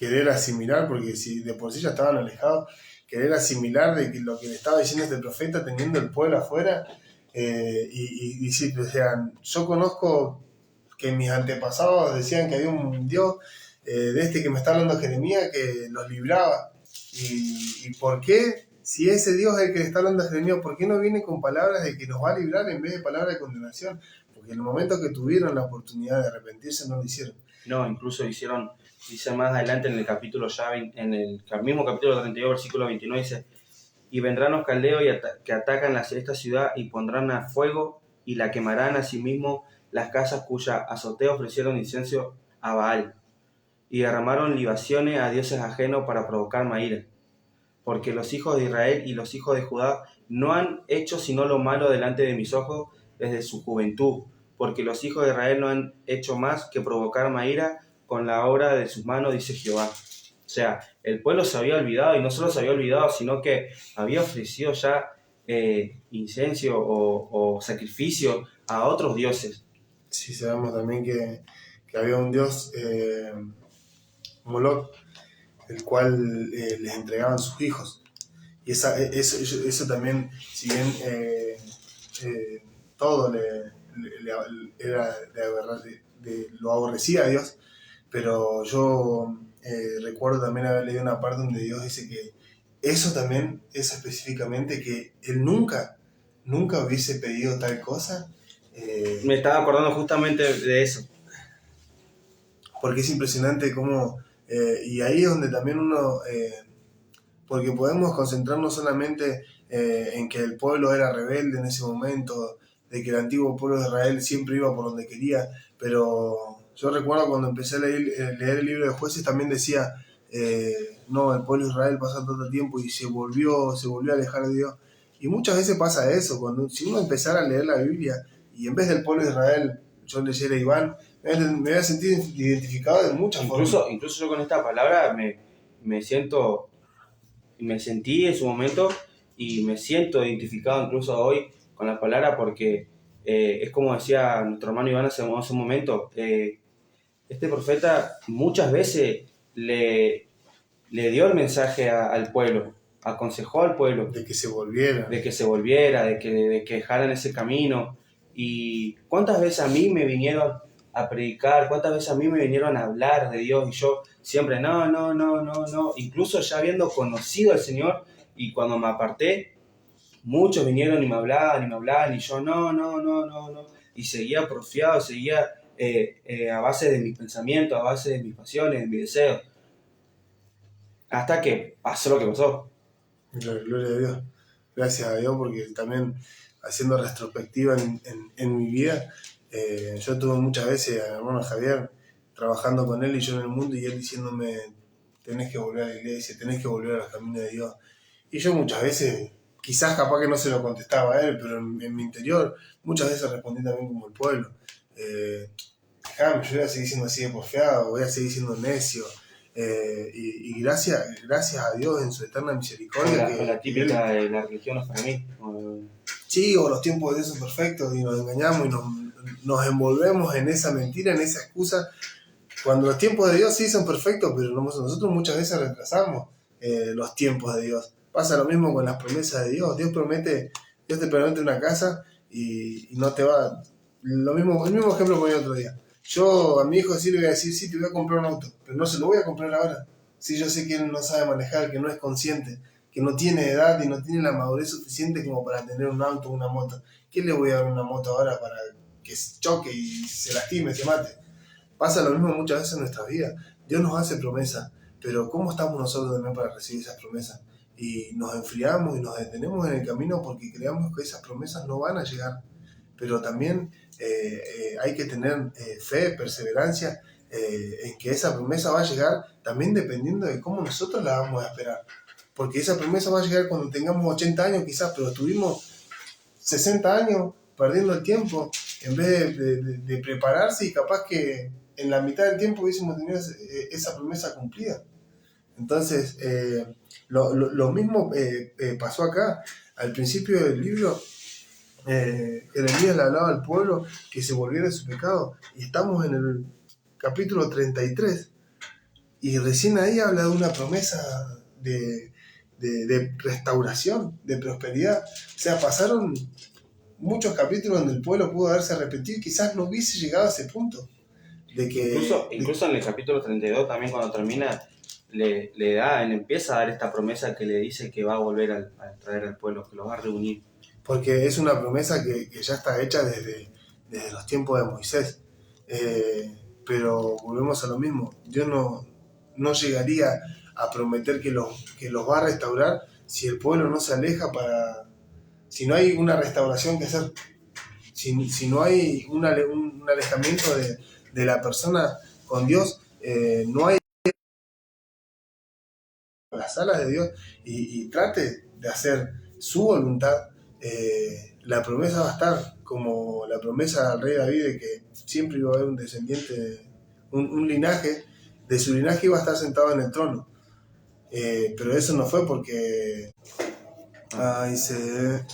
querer asimilar, porque si de por sí ya estaban alejados, querer asimilar de que lo que le estaba diciendo este profeta teniendo el pueblo afuera, y decir, o sea, yo conozco que mis antepasados decían que había un Dios de este que me está hablando Jeremías que los libraba. ¿Y por qué? Si ese Dios es el que le está hablando a Jeremías, ¿por qué no viene con palabras de que nos va a librar en vez de palabras de condenación? Porque en el momento que tuvieron la oportunidad de arrepentirse no lo hicieron. No, incluso hicieron, dice más adelante en el capítulo ya, en el mismo capítulo 32, versículo 29, dice: y vendrán los caldeos que atacan esta ciudad y pondrán a fuego y la quemarán asimismo las casas cuya azotea ofrecieron incienso a Baal y derramaron libaciones a dioses ajenos para provocar ira. Porque los hijos de Israel y los hijos de Judá no han hecho sino lo malo delante de mis ojos desde su juventud, porque los hijos de Israel no han hecho más que provocar ira con la obra de sus manos, dice Jehová. O sea, el pueblo se había olvidado, y no solo se había olvidado, sino que había ofrecido ya incienso o sacrificio a otros dioses. Sí, sabemos también que había un dios, Moloch, el cual les entregaban sus hijos. Y eso también, si bien todo lo aborrecía a Dios, pero yo recuerdo también haber leído una parte donde Dios dice que eso específicamente, que Él nunca hubiese pedido tal cosa. Me estaba acordando justamente de eso. Porque es impresionante cómo... y ahí es donde también uno... porque podemos concentrarnos solamente en que el pueblo era rebelde en ese momento, de que el antiguo pueblo de Israel siempre iba por donde quería, pero yo recuerdo cuando empecé a leer el libro de Jueces también decía, no, el pueblo de Israel pasó tanto tiempo y se volvió a alejar de Dios. Y muchas veces pasa eso, si uno empezara a leer la Biblia y en vez del pueblo de Israel yo leyera Iván, me voy a sentir identificado de muchas formas. Incluso yo con esta palabra me sentí en su momento y me siento identificado incluso hoy con la palabra, porque es como decía nuestro hermano Iván hace un momento, este profeta muchas veces le dio el mensaje al pueblo, aconsejó al pueblo de que se volviera, de que dejaran ese camino. Y cuántas veces a mí me vinieron a predicar, cuántas veces a mí me vinieron a hablar de Dios, y yo siempre no, incluso ya habiendo conocido al Señor, y cuando me aparté, muchos vinieron y me hablaban, y yo no, y seguía porfiado, seguía a base de mis pensamientos, a base de mis pasiones, de mis deseos, hasta que pasó lo que pasó. Gloria a Dios, gracias a Dios, porque también haciendo retrospectiva en mi vida, yo tuve muchas veces a mi hermano Javier trabajando con él y yo en el mundo, y él diciéndome, tenés que volver a la iglesia, tenés que volver a los caminos de Dios. Y yo muchas veces, quizás capaz que no se lo contestaba a él, pero en mi interior muchas veces respondí también como el pueblo. Déjame, yo voy a seguir siendo así de porfiado, voy a seguir siendo necio. Y gracias a Dios en su eterna misericordia. La típica de la religión no es para mí. Sí, o los tiempos de Dios son perfectos y nos engañamos y nos envolvemos en esa mentira, en esa excusa, cuando los tiempos de Dios sí son perfectos, pero nosotros muchas veces retrasamos los tiempos de Dios. Pasa lo mismo con las promesas de Dios. Dios te promete una casa y no te va. El mismo ejemplo que ponía el otro día. Yo a mi hijo sí le voy a decir, sí, te voy a comprar un auto, pero no se lo voy a comprar ahora. Si yo sé que él no sabe manejar, que no es consciente, que no tiene edad y no tiene la madurez suficiente como para tener un auto o una moto. ¿Qué le voy a dar una moto ahora para que choque y se lastime, se mate? Pasa lo mismo muchas veces en nuestras vidas. Dios nos hace promesas, pero ¿cómo estamos nosotros también para recibir esas promesas? Y nos enfriamos y nos detenemos en el camino porque creamos que esas promesas no van a llegar. Pero también hay que tener fe, perseverancia, en que esa promesa va a llegar, también dependiendo de cómo nosotros la vamos a esperar. Porque esa promesa va a llegar cuando tengamos 80 años quizás, pero estuvimos 60 años perdiendo el tiempo en vez de prepararse, y capaz que en la mitad del tiempo hubiésemos tenido esa promesa cumplida. Entonces, lo mismo pasó acá. Al principio del libro, Jeremías le hablaba al pueblo que se volviera de su pecado, y estamos en el capítulo 33 Y recién ahí habla de una promesa de restauración, de prosperidad. O sea, pasaron muchos capítulos donde el pueblo pudo haberse arrepentido y quizás no hubiese llegado a ese punto. De que, incluso en el capítulo 32 también cuando termina, le empieza a dar esta promesa que le dice que va a volver a traer al pueblo, que lo va a reunir. Porque es una promesa que ya está hecha desde los tiempos de Moisés. Pero volvemos a lo mismo. Dios no llegaría a prometer que los va a restaurar si el pueblo no se aleja si no hay una restauración que hacer, si no hay un alejamiento de la persona con Dios, no hay las alas de Dios y trate de hacer su voluntad, la promesa va a estar como la promesa al rey David de que siempre iba a haber un descendiente, un linaje, de su linaje iba a estar sentado en el trono. Pero eso no fue porque se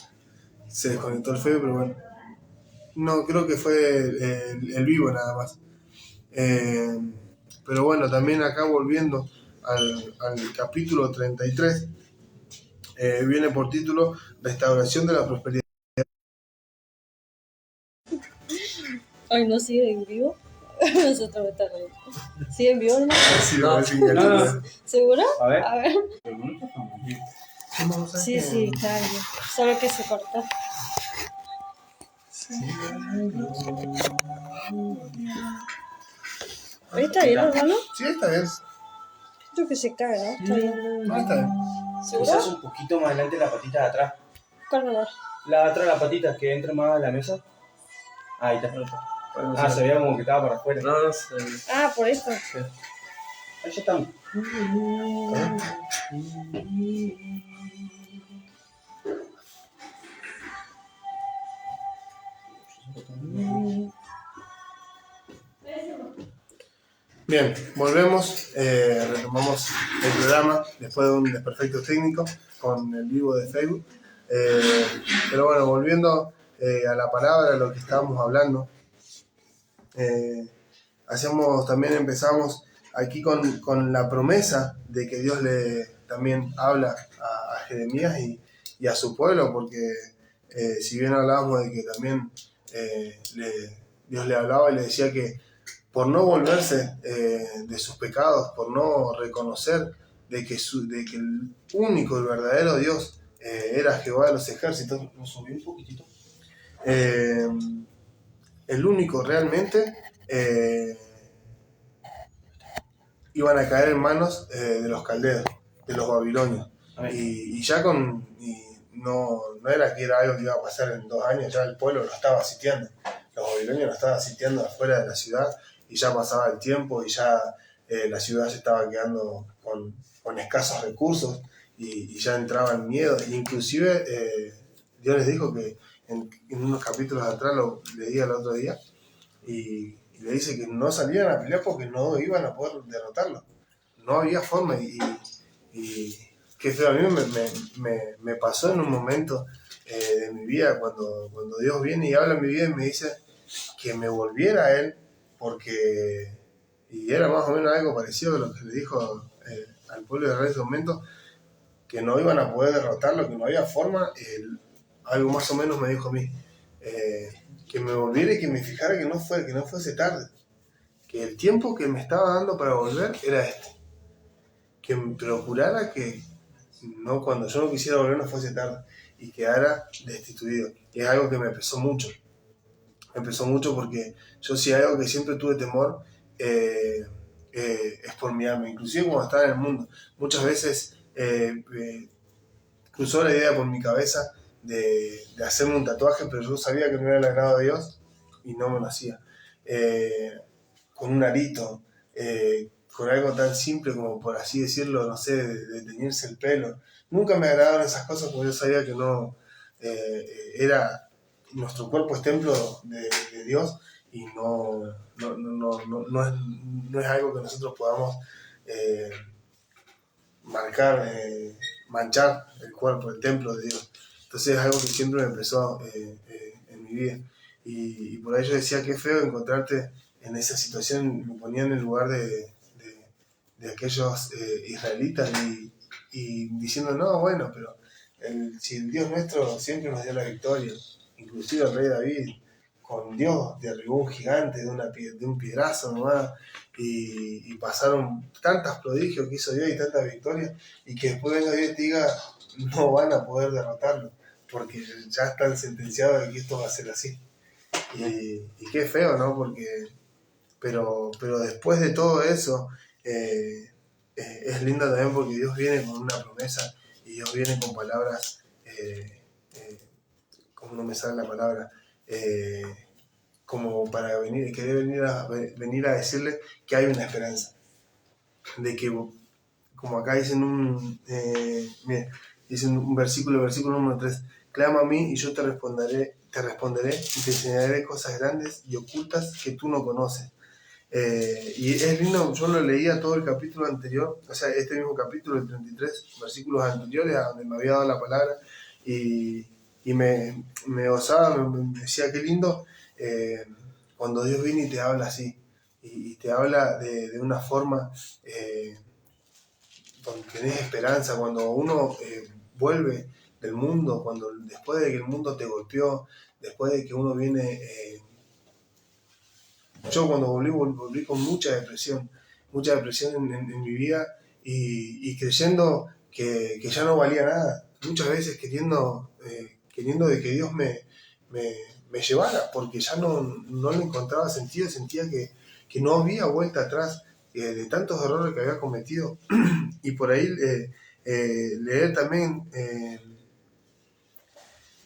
desconectó el feo, pero bueno. No, creo que fue el vivo nada más. Pero bueno, también acá volviendo al capítulo 33, viene por título Restauración de la Prosperidad. Ay, ¿no sigue en vivo? Nosotros me está riendo. ¿Sigue en vivo, hermano? Sí, No. ¿Seguro? A ver. Sí, está bien. Solo que se cortó. ¿Ahí está bien, hermano? Sí, está bien. Creo que se cae, ¿no? Está bien. No, está bien. ¿Seguro? Quizás un poquito más adelante la patita de atrás. ¿Cuál menor? La de atrás, la patita, que entre más a la mesa. Ahí está. Ah, se veía como que estaba para afuera. No, Ah, por esto. Ahí ya estamos. Bien, volvemos, retomamos el programa después de un desperfecto técnico con el vivo de Facebook. Pero bueno, volviendo a la palabra, a lo que estábamos hablando, también empezamos aquí con la promesa de que Dios le también habla a Jeremías y a su pueblo, porque si bien hablábamos de que también Dios le hablaba y le decía que por no volverse de sus pecados, por no reconocer de que el único y verdadero Dios era Jehová de los ejércitos, lo subí un poquitito, el único realmente, iban a caer en manos de los caldeos, de los babilonios. Y ya no era que era algo que iba a pasar en 2 años, ya el pueblo lo estaba sitiando. Los babilonios lo estaban sitiando afuera de la ciudad y ya pasaba el tiempo y ya la ciudad se estaba quedando con escasos recursos y ya entraba el miedo. Inclusive Dios les dijo que en unos capítulos atrás, lo leía el otro día, y le dice que no salieran a pelear porque no iban a poder derrotarlo. No había forma y que feo, a mí me pasó en un momento de mi vida cuando Dios viene y habla en mi vida y me dice que me volviera a Él y era más o menos algo parecido a lo que le dijo al pueblo de Israel en ese momento, que no iban a poder derrotarlo, que no había forma. Algo más o menos me dijo a mí, que me volviera y que me fijara que no fuese tarde, que el tiempo que me estaba dando para volver era este, que me procurara que cuando yo no quisiera volver no fuese tarde y quedara destituido. Y es algo que me pesó mucho porque yo sí, algo que siempre tuve temor es por mi alma, inclusive cuando estaba en el mundo. Muchas veces cruzó la idea por mi cabeza de hacerme un tatuaje, pero yo sabía que no era el agrado de Dios y no me lo hacía. Con un arito, con algo tan simple como, por así decirlo, no sé, de teñirse el pelo. Nunca me agradaron esas cosas porque yo sabía que no era, nuestro cuerpo es templo de Dios y no es algo que nosotros podamos manchar el cuerpo, el templo de Dios. Entonces es algo que siempre me empezó en mi vida. Y por ahí yo decía, qué feo encontrarte en esa situación, me ponía en el lugar de aquellos israelitas y diciendo, no, bueno, pero si el Dios nuestro siempre nos dio la victoria, inclusive el rey David, con Dios derribó un gigante de un piedrazo nomás, y pasaron tantos prodigios que hizo Dios y tantas victorias, y que después venga Dios y te diga, no van a poder derrotarlo, porque ya están sentenciados de que esto va a ser así. Y qué feo, ¿no? Pero después de todo eso, es lindo también porque Dios viene con una promesa y Dios viene con palabras, ¿cómo no me sale la palabra? Como para querer venir a decirle que hay una esperanza. De que, como acá dicen dicen un versículo número 3, clama a mí y yo te responderé y te enseñaré cosas grandes y ocultas que tú no conoces. Y es lindo, yo lo leía todo el capítulo anterior, o sea, este mismo capítulo, el 33, versículos anteriores a donde me había dado la palabra, y me gozaba, me decía qué lindo cuando Dios viene y te habla así, y te habla de una forma donde tenés esperanza, cuando uno vuelve del mundo, después de que el mundo te golpeó, después de que uno viene... Yo cuando volví con mucha depresión en mi vida y creyendo que ya no valía nada, muchas veces queriendo de que Dios me llevara, porque ya no le encontraba sentido, sentía que no había vuelta atrás de tantos errores que había cometido. Y por ahí leer también...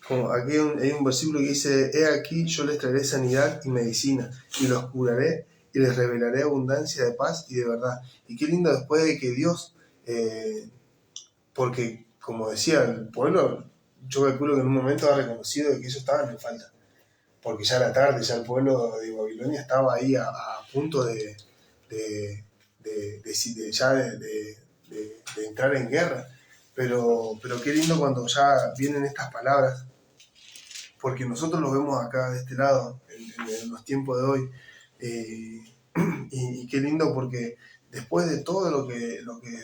Como aquí hay un versículo que dice, he aquí yo les traeré sanidad y medicina, y los curaré y les revelaré abundancia de paz y de verdad. Y qué lindo después de que Dios, porque como decía, el pueblo, yo calculo que en un momento ha reconocido que ellos estaban en falta, porque ya era tarde, ya el pueblo de Babilonia estaba ahí a punto de entrar en guerra. Pero qué lindo cuando ya vienen estas palabras, porque nosotros lo vemos acá de este lado, en los tiempos de hoy, y qué lindo porque después de todo lo que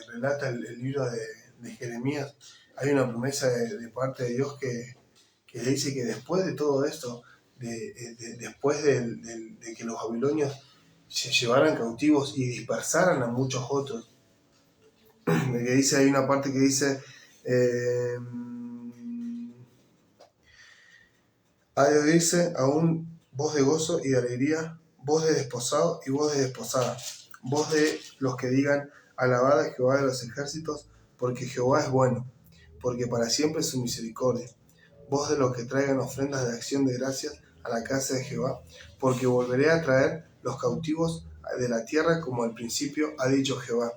relata el libro de Jeremías, hay una promesa de parte de Dios que le dice que después de todo esto, después de que los babilonios se llevaran cautivos y dispersaran a muchos otros, que dice, hay una parte que dice... ha de oírse aún voz de gozo y de alegría, voz de desposado y voz de desposada, voz de los que digan, alabad a Jehová de los ejércitos, porque Jehová es bueno, porque para siempre es su misericordia, voz de los que traigan ofrendas de acción de gracias a la casa de Jehová, porque volveré a traer los cautivos de la tierra como al principio ha dicho Jehová.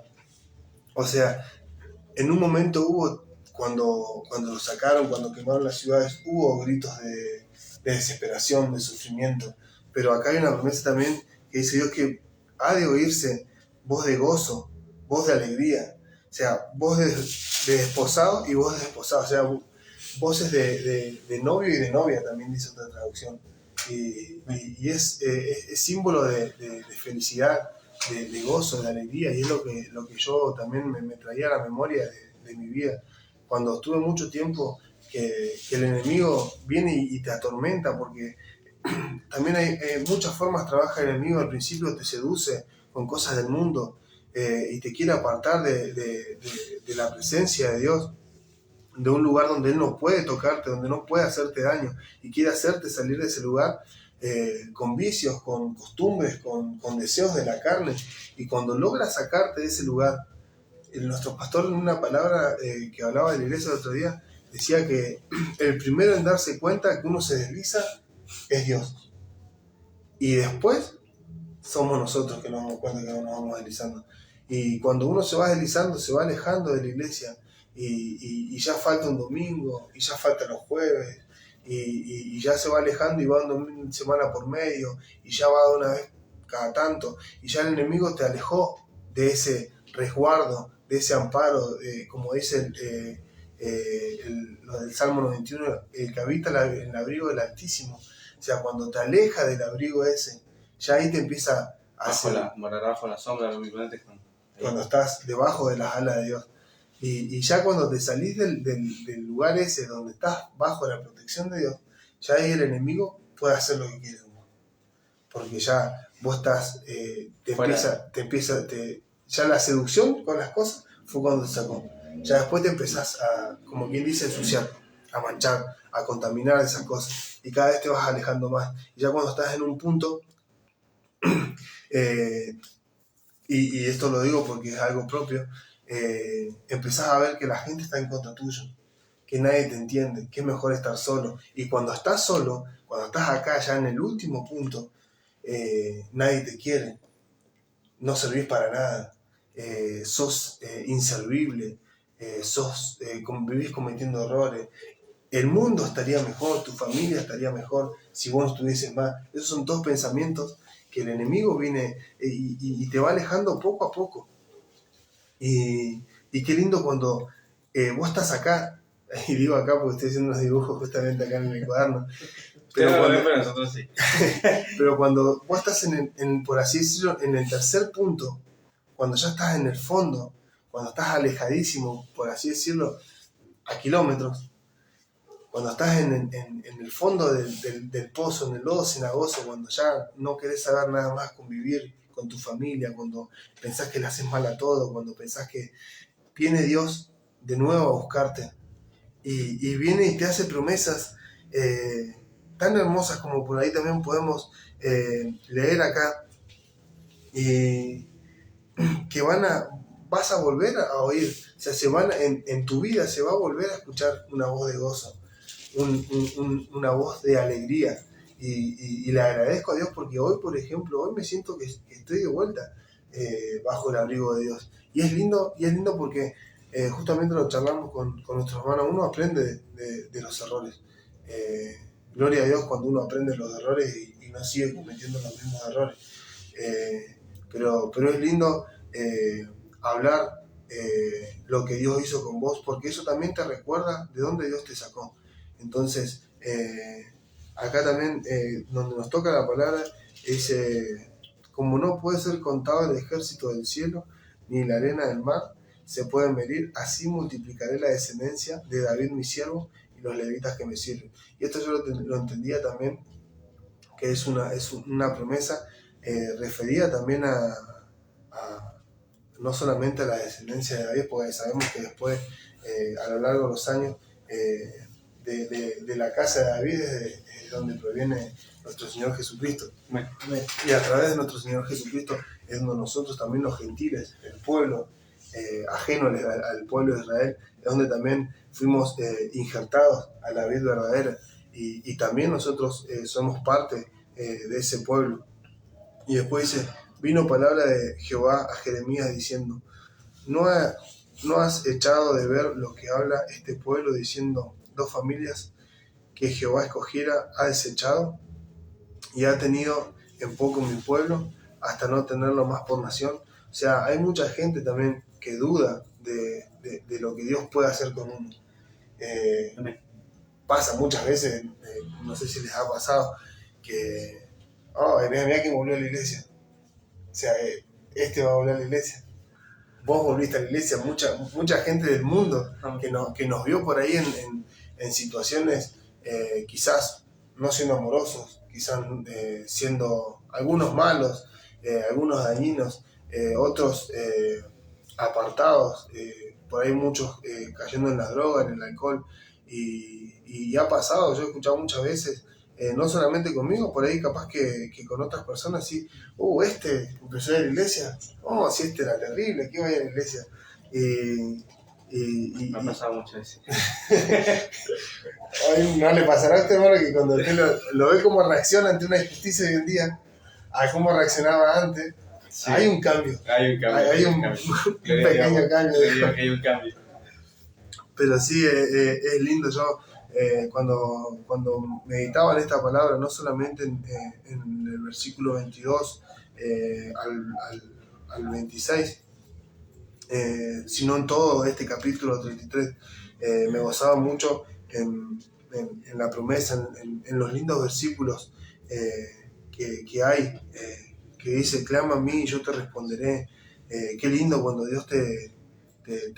O sea, en un momento hubo, cuando los sacaron, cuando quemaron las ciudades, hubo gritos de desesperación, de sufrimiento. Pero acá hay una promesa también que dice Dios que ha de oírse voz de gozo, voz de alegría. O sea, voz de desposado y voz de desposado. O sea, voces de novio y de novia, también dice otra traducción. Y es símbolo de felicidad, de gozo, de alegría, y es lo que yo también me traía a la memoria de mi vida. Cuando estuve mucho tiempo que el enemigo viene y te atormenta, porque también hay muchas formas trabaja el enemigo. Al principio te seduce con cosas del mundo y te quiere apartar de la presencia de Dios, de un lugar donde Él no puede tocarte, donde no puede hacerte daño, y quiere hacerte salir de ese lugar con vicios, con costumbres, con deseos de la carne. Y cuando logra sacarte de ese lugar, nuestro pastor, en una palabra que hablaba de la iglesia el otro día, decía que el primero en darse cuenta que uno se desliza es Dios, y después somos nosotros que nos damos cuenta que nos vamos deslizando. Y cuando uno se va deslizando, se va alejando de la iglesia, y ya falta un domingo, y ya faltan los jueves, y ya se va alejando y va una semana por medio, y ya va de una vez cada tanto, y ya el enemigo te alejó de ese resguardo, de ese amparo, como dice lo del Salmo 91, el que habita en el abrigo del Altísimo. O sea, cuando te aleja del abrigo ese, ya ahí te empieza a hacer... Morará bajo la sombra de los vivientes. cuando estás debajo de las alas de Dios. Y ya cuando te salís del lugar ese donde estás bajo la protección de Dios, ya ahí el enemigo puede hacer lo que quiere. Porque ya vos estás, ya la seducción con las cosas fue cuando te sacó. Ya después te empezás a, como quien dice, ensuciar, a manchar, a contaminar esas cosas. Y cada vez te vas alejando más. Y ya cuando estás en un punto, y esto lo digo porque es algo propio, empezás a ver que la gente está en contra tuyo, que nadie te entiende, que es mejor estar solo. Y cuando estás solo, cuando estás acá ya en el último punto, nadie te quiere, no servís para nada, sos inservible, vivís cometiendo errores. El mundo estaría mejor, tu familia estaría mejor si vos no estuvieses más. Esos son todos pensamientos que el enemigo viene y te va alejando poco a poco. Y qué lindo cuando vos estás acá, y digo acá porque estoy haciendo unos dibujos justamente acá en el cuaderno. Pero nosotros sí. Pero cuando vos estás por así decirlo, en el tercer punto, cuando ya estás en el fondo, cuando estás alejadísimo, por así decirlo, a kilómetros, cuando estás en el fondo del pozo, en el lodo cenagoso, cuando ya no querés saber nada más con vivir con tu familia, cuando pensás que le haces mal a todo, cuando pensás que viene Dios de nuevo a buscarte y viene y te hace promesas tan hermosas como por ahí también podemos leer acá, y que vas a volver a oír, o sea, en tu vida se va a volver a escuchar una voz de gozo, una voz de alegría, y le agradezco a Dios porque hoy, por ejemplo, hoy me siento que estoy de vuelta bajo el abrigo de Dios, y es lindo porque justamente lo charlamos con nuestros hermanos, uno aprende de los errores. Gloria a Dios cuando uno aprende los errores y no sigue cometiendo los mismos errores. Pero es lindo hablar lo que Dios hizo con vos, porque eso también te recuerda de dónde Dios te sacó. Entonces, acá también, donde nos toca la palabra, dice: como no puede ser contado el ejército del cielo, ni la arena del mar se puede medir, así multiplicaré la descendencia de David mi siervo y los levitas que me sirven. Y esto yo lo entendía también, que es una promesa referida también a no solamente a la descendencia de David, porque sabemos que después, a lo largo de los años, de la casa de David es donde proviene nuestro Señor Jesucristo. Bueno. Y a través de nuestro Señor Jesucristo es donde nosotros también, los gentiles, el pueblo ajeno al pueblo de Israel, es donde también fuimos injertados a la vid verdadera, y también nosotros somos parte de ese pueblo. Y después dice: vino palabra de Jehová a Jeremías diciendo: ¿No has echado de ver lo que habla este pueblo, diciendo: 2 familias que Jehová escogiera ha desechado, y ha tenido en poco mi pueblo, hasta no tenerlo más por nación? O sea, hay mucha gente también que duda de lo que Dios puede hacer con uno. Pasa muchas veces, no sé si les ha pasado, que mirá que volvió a la iglesia. O sea, este va a volver a la iglesia. Vos volviste a la iglesia. Mucha gente del mundo que nos vio por ahí en situaciones, quizás no siendo amorosos, quizás siendo algunos malos, algunos dañinos, otros apartados, por ahí muchos cayendo en la droga, en el alcohol, y ha pasado. Yo he escuchado muchas veces, no solamente conmigo, por ahí capaz que con otras personas, sí: este empezó a ir a la iglesia, si este era terrible, que iba a ir a la iglesia. Me ha pasado muchas veces. No le pasará a usted, hermano, que cuando usted lo ve cómo reacciona ante una injusticia hoy en día, a cómo reaccionaba antes, sí, hay un cambio. Hay un pequeño cambio. Hay un cambio. Pero sí, es lindo. Yo cuando meditaba en esta palabra, no solamente en el versículo 22 al 26, sino en todo este capítulo 33, me gozaba mucho en la promesa, en los lindos versículos que hay, que dice: clama a mí y yo te responderé, Qué lindo cuando Dios te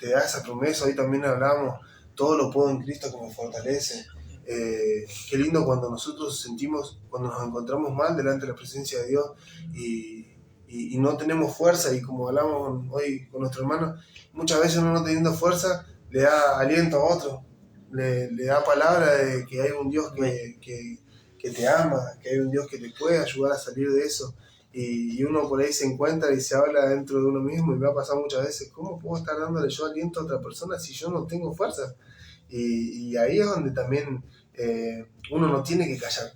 da esa promesa. Hoy también hablamos, todo lo puedo en Cristo que me fortalece. Qué lindo cuando nosotros sentimos, cuando nos encontramos mal delante de la presencia de Dios y no tenemos fuerza, y como hablamos hoy con nuestro hermano, muchas veces uno no teniendo fuerza le da aliento a otro, le da palabra de que hay un Dios que te ama, que hay un Dios que te puede ayudar a salir de eso. Y uno por ahí se encuentra y se habla dentro de uno mismo, y me ha pasado muchas veces, ¿cómo puedo estar dándole yo aliento a otra persona si yo no tengo fuerza? Y ahí es donde también uno no tiene que callar.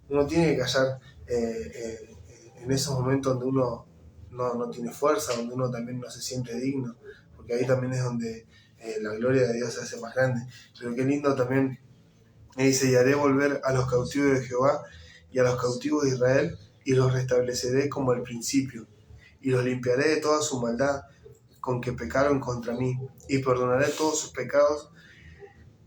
Uno tiene que callar en esos momentos donde uno no tiene fuerza, donde uno también no se siente digno, porque ahí también es donde la gloria de Dios se hace más grande. Pero qué lindo también, dice, y haré volver a los cautivos de Jehová y a los cautivos de Israel, y los restableceré como al principio, y los limpiaré de toda su maldad con que pecaron contra mí, y perdonaré todos sus pecados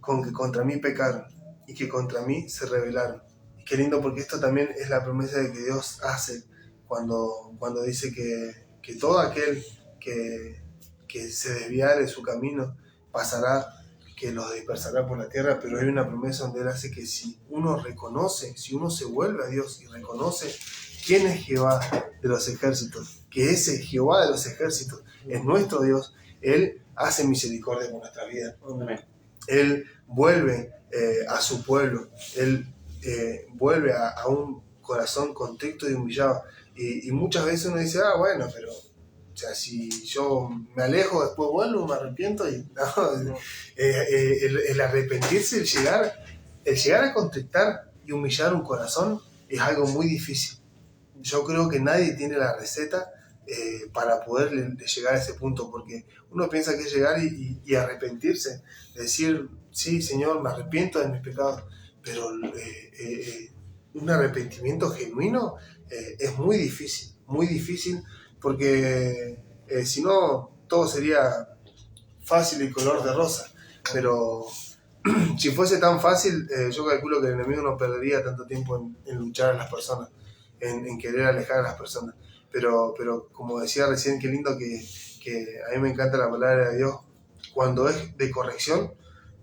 con que contra mí pecaron y que contra mí se rebelaron. Y qué lindo, porque esto también es la promesa de que Dios hace cuando dice que todo aquel que se desviare de su camino pasará, que los dispersará por la tierra. Pero hay una promesa donde Él hace que si uno reconoce, si uno se vuelve a Dios y reconoce quién es Jehová de los ejércitos, que ese Jehová de los ejércitos es nuestro Dios, Él hace misericordia con nuestra vida. Amén. Él vuelve a su pueblo, Él vuelve a un corazón contrito y humillado. Y muchas veces uno dice, bueno, pero o sea, si yo me alejo, después vuelvo, me arrepiento. Y no, el arrepentirse, el llegar a contristar y humillar un corazón es algo muy difícil. Yo creo que nadie tiene la receta para poder llegar a ese punto, porque uno piensa que es llegar y arrepentirse, decir, sí, Señor, me arrepiento de mis pecados, pero un arrepentimiento genuino es muy difícil, porque si no, todo sería fácil y color de rosa. Pero si fuese tan fácil, yo calculo que el enemigo no perdería tanto tiempo en luchar a las personas, en querer alejar a las personas. Pero como decía recién, qué lindo que a mí me encanta la palabra de Dios cuando es de corrección,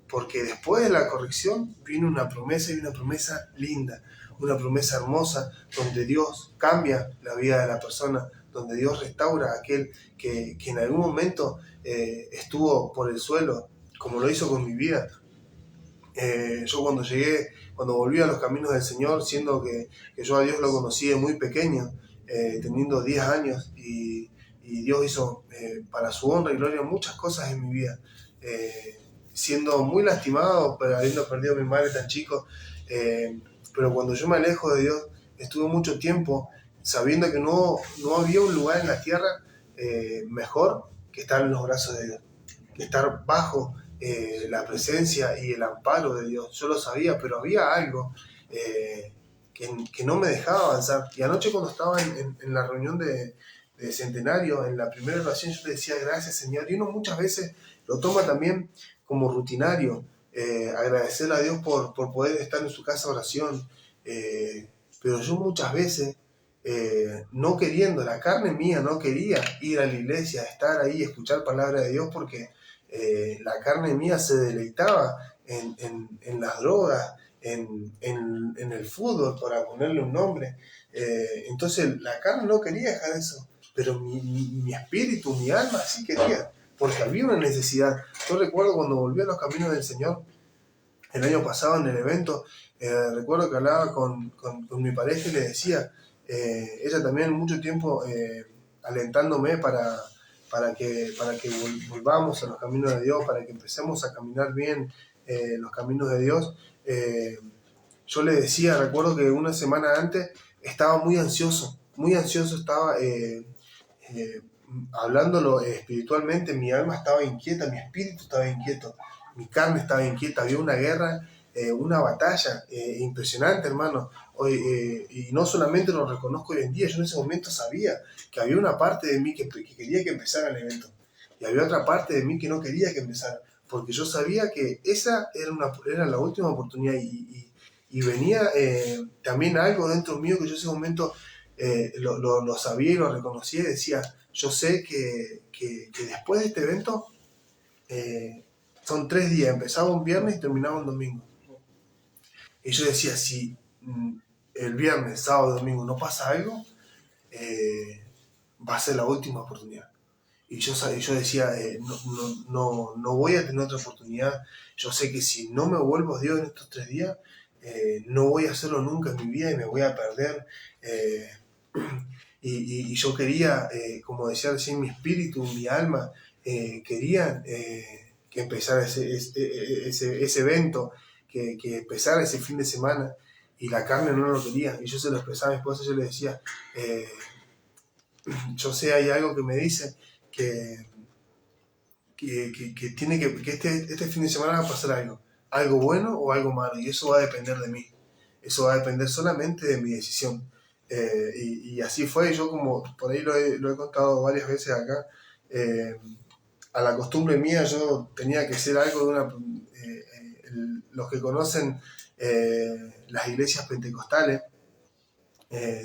porque después de la corrección viene una promesa, y una promesa linda, una promesa hermosa, donde Dios cambia la vida de la persona, donde Dios restaura a aquel que en algún momento estuvo por el suelo, como lo hizo con mi vida. Yo cuando volví a los caminos del Señor, siendo que yo a Dios lo conocí de muy pequeño, teniendo 10 años, y Dios hizo para su honra y gloria muchas cosas en mi vida, siendo muy lastimado, pero habiendo perdido a mi madre tan chico, pero cuando yo me alejo de Dios, estuve mucho tiempo sabiendo que no había un lugar en la tierra mejor que estar en los brazos de Dios, que estar bajo la presencia y el amparo de Dios. Yo lo sabía, pero había algo que no me dejaba avanzar. Y anoche, cuando estaba en la reunión de centenario, en la primera oración, yo le decía, gracias, Señor. Y uno muchas veces lo toma también como rutinario, agradecerle a Dios por poder estar en su casa de oración, pero yo muchas veces, no queriendo, la carne mía no quería ir a la iglesia, estar ahí, escuchar palabra de Dios, porque la carne mía se deleitaba en las drogas, en el fútbol, para ponerle un nombre. Entonces la carne no quería dejar eso, pero mi espíritu, mi alma sí quería, porque había una necesidad. Yo recuerdo cuando volví a los caminos del Señor, el año pasado en el evento, recuerdo que hablaba con mi pareja y le decía, ella también mucho tiempo alentándome para que volvamos a los caminos de Dios, para que empecemos a caminar bien los caminos de Dios. Yo le decía, recuerdo que una semana antes estaba muy ansioso estaba hablándolo espiritualmente. Mi alma estaba inquieta, mi espíritu estaba inquieto, mi carne estaba inquieta. Había una guerra, una batalla impresionante, hermano. Y no solamente lo reconozco hoy en día, yo en ese momento sabía que había una parte de mí que quería que empezara el evento, y había otra parte de mí que no quería que empezara, porque yo sabía que esa era la última oportunidad, y venía también algo dentro mío que yo en ese momento lo sabía y lo reconocía, y decía, yo sé que después de este evento son 3 días, empezaba un viernes y terminaba un domingo. Y yo decía, si el viernes, sábado, domingo no pasa algo, va a ser la última oportunidad. Y yo decía, no voy a tener otra oportunidad. Yo sé que si no me vuelvo a Dios en estos 3 días, no voy a hacerlo nunca en mi vida y me voy a perder. Y yo quería, como decía recién, mi espíritu, mi alma, querían que empezara ese evento, que empezara ese fin de semana, y la carne no lo quería. Y yo se lo expresaba a mi esposa, yo le decía, yo sé, hay algo que me dice que tiene que este fin de semana va a pasar algo bueno o algo malo, y eso va a depender de mí, eso va a depender solamente de mi decisión. Y así fue. Yo, como por ahí lo he contado varias veces acá, a la costumbre mía yo tenía que ser algo de una... los que conocen las iglesias pentecostales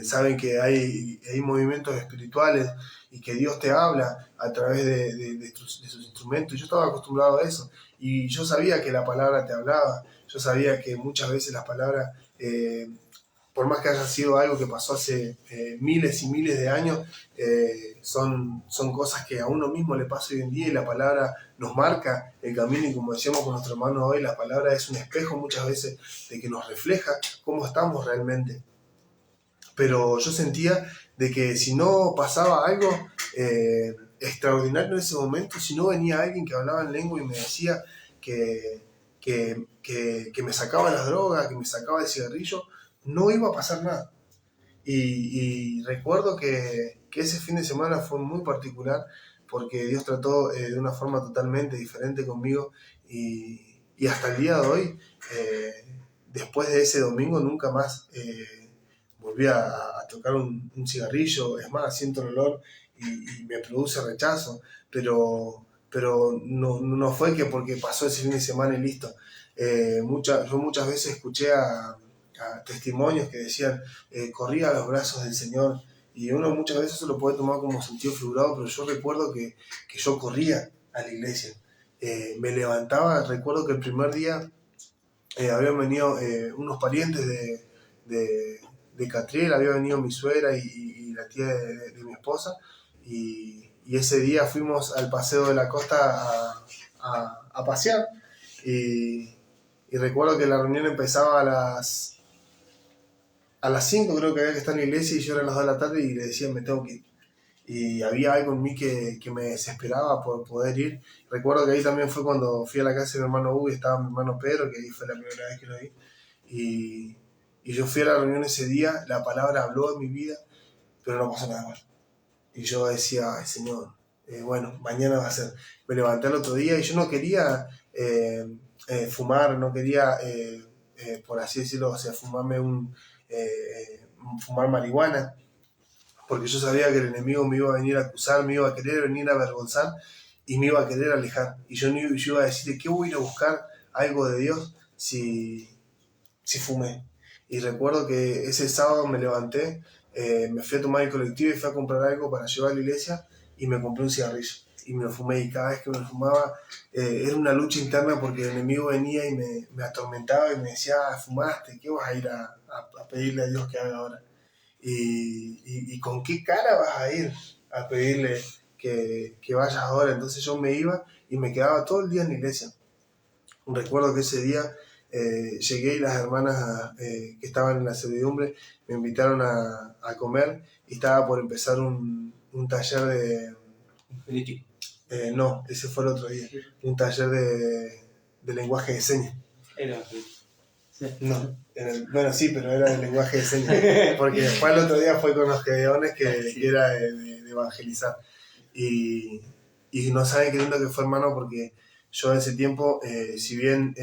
saben que hay movimientos espirituales y que Dios te habla a través de sus instrumentos. Yo estaba acostumbrado a eso y yo sabía que la palabra te hablaba. Yo sabía que muchas veces las palabras, por más que haya sido algo que pasó hace miles y miles de años, son cosas que a uno mismo le pasa hoy en día, y la palabra nos marca el camino. Y como decíamos con nuestro hermano hoy, la palabra es un espejo muchas veces de que nos refleja cómo estamos realmente. Pero yo sentía de que si no pasaba algo extraordinario en ese momento, si no venía alguien que hablaba en lengua y me decía que me sacaba las drogas, que me sacaba el cigarrillo, no iba a pasar nada. Y recuerdo que ese fin de semana fue muy particular, porque Dios trató de una forma totalmente diferente conmigo, y hasta el día de hoy, después de ese domingo, nunca más volví a tocar un cigarrillo. Es más, siento el olor y me produce rechazo, pero no fue que porque pasó ese fin de semana y listo. Yo muchas veces escuché a testimonios que decían, corría a los brazos del Señor, y uno muchas veces se lo puede tomar como sentido figurado, pero yo recuerdo que yo corría a la iglesia. Me levantaba. Recuerdo que el primer día habían venido unos parientes de Catriel, había venido mi suegra y la tía de mi esposa, y ese día fuimos al paseo de la costa a pasear, y recuerdo que la reunión empezaba a las 5, creo que había que estar en la iglesia, y yo era a las 2 de la tarde y le decía, me tengo que ir. Y había algo en mí que me desesperaba por poder ir. Recuerdo que ahí también fue cuando fui a la casa de mi hermano Hugo y estaba mi hermano Pedro, que ahí fue la primera vez que lo vi. Y yo fui a la reunión ese día, la palabra habló en mi vida, pero no pasó nada más. Y yo decía, ay Señor, bueno, mañana va a ser. Me levanté el otro día y yo no quería fumar, no quería, por así decirlo, o sea, fumar marihuana, porque yo sabía que el enemigo me iba a venir a acusar, me iba a querer venir a avergonzar y me iba a querer alejar. Y yo iba a decirle, ¿qué voy a ir a buscar algo de Dios si fumé? Y recuerdo que ese sábado me levanté, me fui a tomar el colectivo y fui a comprar algo para llevar a la iglesia, y me compré un cigarrillo y me lo fumé. Y cada vez que me lo fumaba era una lucha interna, porque el enemigo venía y me atormentaba y me decía, fumaste, ¿qué vas a ir a pedirle a Dios que haga ahora? Y con qué cara vas a ir a pedirle que vayas ahora. Entonces yo me iba y me quedaba todo el día en la iglesia. Recuerdo que ese día llegué y las hermanas que estaban en la servidumbre me invitaron a comer, y estaba por empezar un taller de... no, ese fue el otro día, un taller de lenguaje de señas. No, bueno, sí, pero era de lenguaje de señas, porque después el otro día fue con los gedeones, que era de evangelizar, y no saben qué lindo que fue, hermano, porque yo en ese tiempo, si bien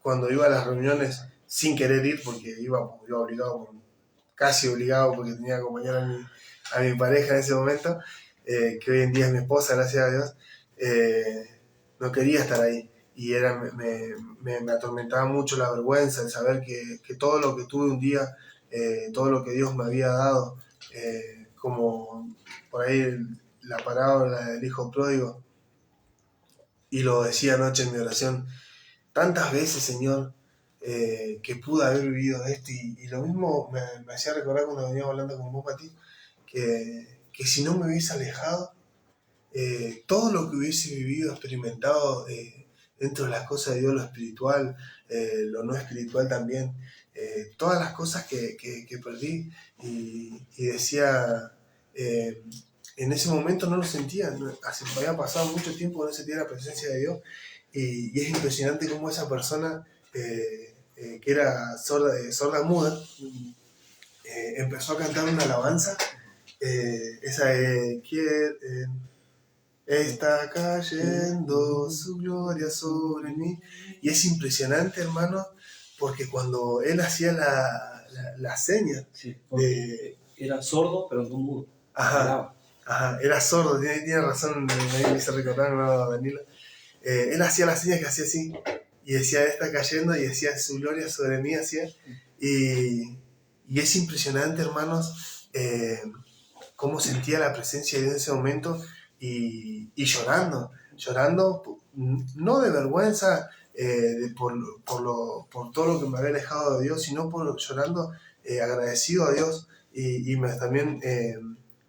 cuando iba a las reuniones sin querer ir, porque iba obligado, casi obligado, porque tenía que acompañar a mi pareja en ese momento, que hoy en día es mi esposa, gracias a Dios, no quería estar ahí. Y me atormentaba mucho la vergüenza, el saber que todo lo que tuve un día, todo lo que Dios me había dado, como por ahí la parábola del hijo pródigo, y lo decía anoche en mi oración, tantas veces, Señor, que pude haber vivido esto, y lo mismo me hacía recordar cuando veníamos hablando con vos, Pati, que si no me hubiese alejado, todo lo que hubiese vivido, experimentado dentro de las cosas de Dios, lo espiritual, lo no espiritual también, todas las cosas que perdí, y decía, en ese momento no lo sentía, había pasado mucho tiempo que no sentía la presencia de Dios, y es impresionante cómo esa persona que era sorda muda, empezó a cantar una alabanza, esa de está cayendo su gloria sobre mí. Y es impresionante, hermano, porque cuando él hacía la seña, sí, era sordo, pero no mudo. Ajá, era sordo, tiene razón, me hizo recordar, no, Danilo. Él hacía las señas que hacía así, y decía, está cayendo, y decía, su gloria sobre mí, hacía. Y es impresionante, hermanos, cómo sentía la presencia de Dios en ese momento, y llorando, no de vergüenza por todo lo que me había alejado de Dios, sino llorando agradecido a Dios, y también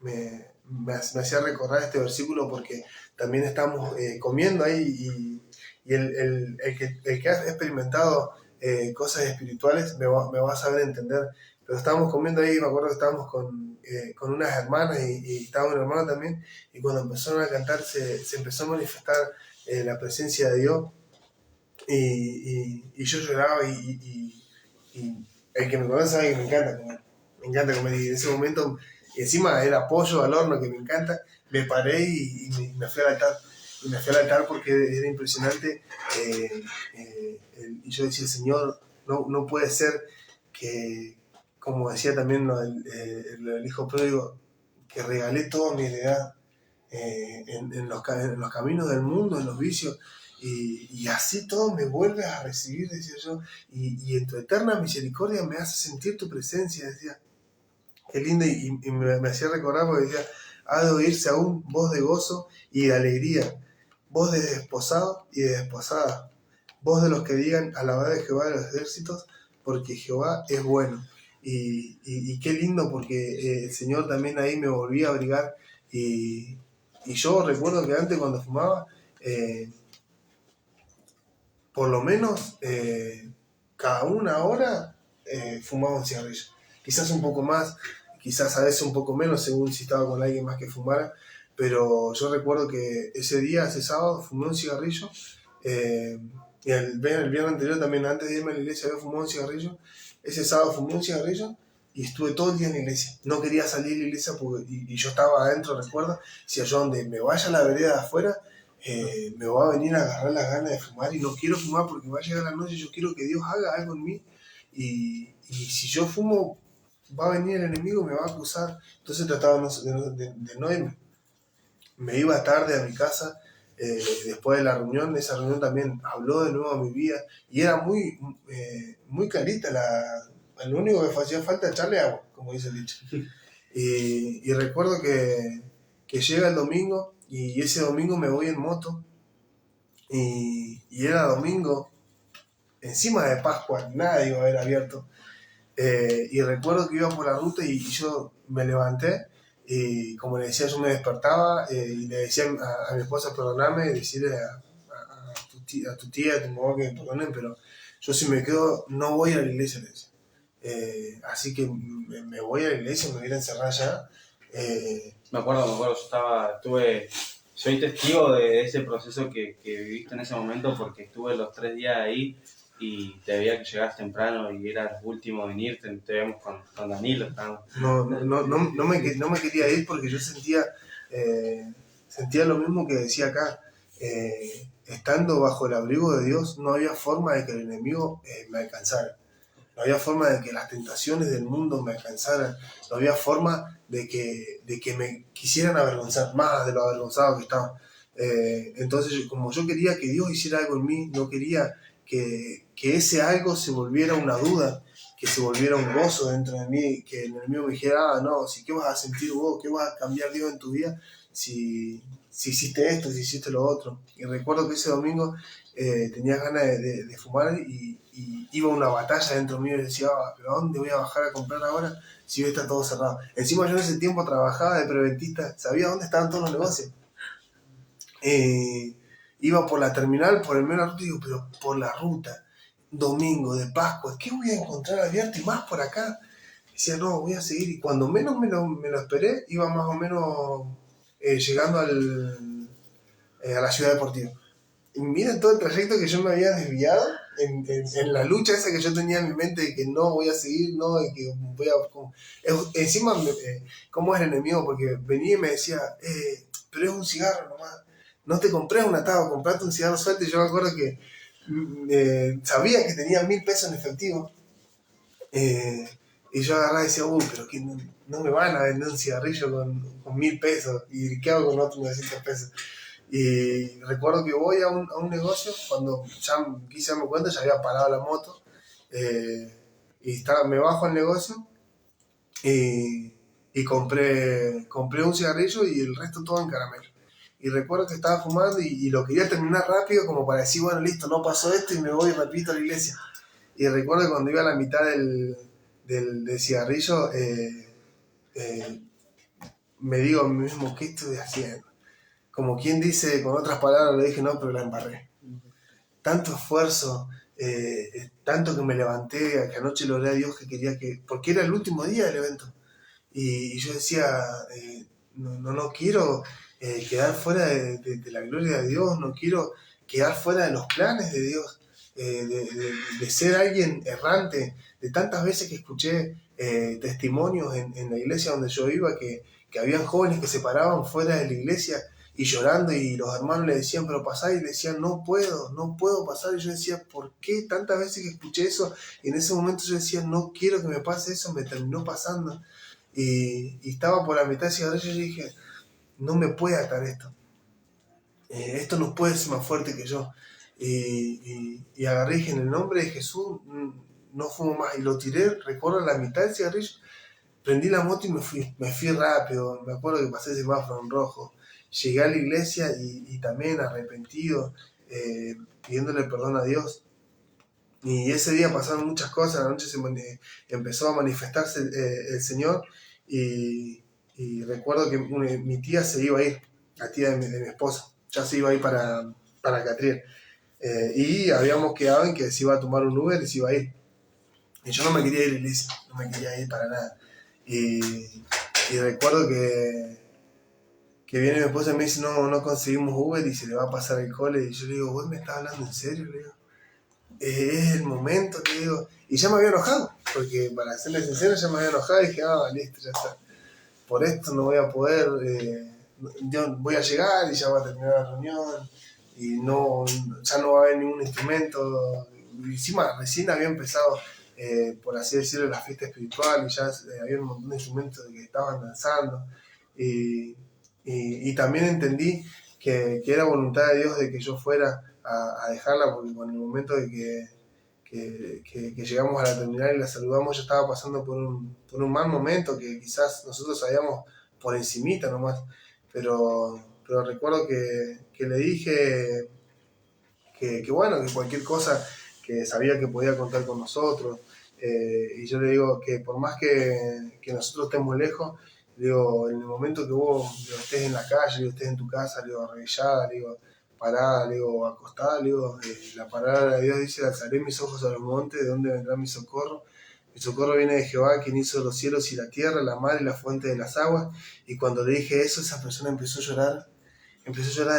me hacía recordar este versículo porque también estamos comiendo ahí, y el que ha experimentado cosas espirituales me va a saber entender. Pero estábamos comiendo ahí, me acuerdo que estábamos con unas hermanas, y estaba un hermano también, y cuando empezaron a cantar se empezó a manifestar la presencia de Dios, y yo lloraba, y el que me conoce sabe que me encanta comer, y en ese momento, y encima era pollo al horno que me encanta, me paré y me fui al altar, porque era impresionante, y yo decía, Señor, no puede ser que, como decía también el hijo pródigo, que regalé toda mi heredad en los caminos del mundo, en los vicios, y así todo me vuelves a recibir, decía yo, y en tu eterna misericordia me hace sentir tu presencia, decía. Qué lindo, y me hacía recordar porque decía, ha de oírse aún voz de gozo y de alegría, voz de desposado y de desposada, voz de los que digan, alabad a Jehová de los ejércitos, porque Jehová es bueno. Y qué lindo, porque el Señor también ahí me volvía a abrigar, y yo recuerdo que antes, cuando fumaba, por lo menos cada una hora fumaba un cigarrillo, quizás un poco más, quizás a veces un poco menos según si estaba con alguien más que fumara, pero yo recuerdo que ese sábado fumé un cigarrillo, y el viernes anterior también, antes de irme a la iglesia, había fumado un cigarrillo. Ese sábado fumé un cigarrillo y estuve todo el día en la iglesia, no quería salir de la iglesia y yo estaba adentro, recuerdo, si yo donde me vaya a la vereda de afuera, me va a venir a agarrar las ganas de fumar, y no quiero fumar porque va a llegar la noche, yo quiero que Dios haga algo en mí, y si yo fumo, va a venir el enemigo y me va a acusar. Entonces trataba de no irme. Me iba tarde a mi casa, después de la reunión. Esa reunión también habló de nuevo a mi vida, y era muy clarita, lo único que hacía falta echarle agua, como dice el dicho. Y recuerdo que llega el domingo, y ese domingo me voy en moto, y era domingo, encima de Pascua, nada iba a haber abierto. Y recuerdo que iba por la ruta, y yo me levanté, y como le decía, yo me despertaba, y le decía a mi esposa, perdoname, decirle a tu tía, a tu mamá que me perdonen, pero yo si me quedo no voy a la iglesia, le decía. Así que me voy a la iglesia, me voy a ir a encerrar allá. Me acuerdo, soy testigo de ese proceso que viviste en ese momento, porque estuve los 3 días ahí, y te veía que llegabas temprano y eras último en irte, te veíamos con Danilo. No me quería ir porque yo sentía lo mismo que decía acá. Estando bajo el abrigo de Dios, no había forma de que el enemigo me alcanzara. No había forma de que las tentaciones del mundo me alcanzaran. No había forma de que me quisieran avergonzar más de lo avergonzado que estaba. Entonces, como yo quería que Dios hiciera algo en mí, no quería que ese algo se volviera una duda, que se volviera un gozo dentro de mí, que el enemigo me dijera, no, si qué vas a sentir vos, qué vas a cambiar Dios en tu vida si hiciste esto, si hiciste lo otro. Y recuerdo que ese domingo tenía ganas de fumar y iba a una batalla dentro mío y decía, ¿pero a dónde voy a bajar a comprar ahora si hoy está todo cerrado? Encima yo en ese tiempo trabajaba de preventista, sabía dónde estaban todos los negocios. Iba por la terminal, por el medio de la ruta, y digo, pero por la ruta, domingo de Pascua, ¿qué voy a encontrar abierto y más por acá? Decía, no, voy a seguir. Y cuando menos me lo esperé, iba más o menos llegando a la ciudad deportiva. Y miren todo el trayecto que yo me había desviado en la lucha esa que yo tenía en mi mente de que no voy a seguir, no, y que voy a... encima, ¿cómo es el enemigo? Porque venía y me decía, pero es un cigarro nomás, no te compré un atado, comprate un cigarro suelto. Y yo me acuerdo que sabía que tenía 1.000 pesos en efectivo, y yo agarraba y decía, pero que no me van a vender un cigarrillo con 1.000 pesos, y ¿qué hago con otros 900 pesos? Y recuerdo que voy a un negocio, cuando ya quise darme cuenta, ya había parado la moto, y me bajo al negocio y compré un cigarrillo y el resto todo en caramelo. Y recuerdo que estaba fumando y lo quería terminar rápido como para decir, bueno, listo, no pasó esto y me voy rapidito a la iglesia. Y recuerdo que cuando iba a la mitad del cigarrillo, me digo a mí mismo, ¿qué estoy haciendo? Como quien dice, con otras palabras le dije, no, pero la embarré. Tanto esfuerzo, tanto que me levanté, que anoche le oré a Dios que quería porque era el último día del evento. Y yo decía, no quiero quedar fuera de la gloria de Dios, no quiero quedar fuera de los planes de Dios, de ser alguien errante, de tantas veces que escuché testimonios en la iglesia donde yo iba, que habían jóvenes que se paraban fuera de la iglesia y llorando, y los hermanos le decían, pero pasá, y le decían, no puedo pasar. Y yo decía, ¿por qué? Tantas veces que escuché eso, y en ese momento yo decía, no quiero que me pase eso, me terminó pasando. Y estaba por la mitad del cigarrillo y dije, no me puede atar esto. Esto no puede ser más fuerte que yo. Y agarré y dije, en el nombre de Jesús, no fumo más. Y lo tiré, recuerdo la mitad del cigarrillo, prendí la moto y me fui rápido. Me acuerdo que pasé el semáforo en rojo. Llegué a la iglesia y también arrepentido, pidiéndole perdón a Dios. Y ese día pasaron muchas cosas, la noche empezó a manifestarse el Señor, y recuerdo que mi tía se iba a ir, la tía de mi esposa, ya se iba a ir para Catriel, y habíamos quedado en que se iba a tomar un Uber y se iba a ir. Y yo no me quería ir a la iglesia, no me quería ir para nada. Y recuerdo que viene mi esposa y me dice, no conseguimos Uber y se le va a pasar el cole. Y yo le digo, ¿vos me estás hablando en serio? Le digo, es el momento, le digo. Y ya me había enojado, porque para serle sincero ya me había enojado y dije, listo, ya está. Por esto no voy a poder, yo voy a llegar y ya va a terminar la reunión y ya no va a haber ningún instrumento. Y encima recién había empezado, por así decirlo, la fiesta espiritual, y ya había un montón de instrumentos que estaban danzando. Y también entendí que era voluntad de Dios de que yo fuera a dejarla, porque en el momento de que llegamos a la terminal y la saludamos, yo estaba pasando por un mal momento que quizás nosotros sabíamos por encimita nomás, pero recuerdo que le dije que bueno, que cualquier cosa, que sabía que podía contar con nosotros, y yo le digo que por más que nosotros estemos lejos, digo, en el momento que vos estés en la calle, estés en tu casa, digo, arrodillada, digo, parada, digo, acostada, digo, la palabra de Dios dice, alzaré mis ojos a los montes, ¿de dónde vendrá mi socorro? Mi socorro viene de Jehová, quien hizo los cielos y la tierra, la mar y la fuente de las aguas. Y cuando le dije eso, esa persona empezó a llorar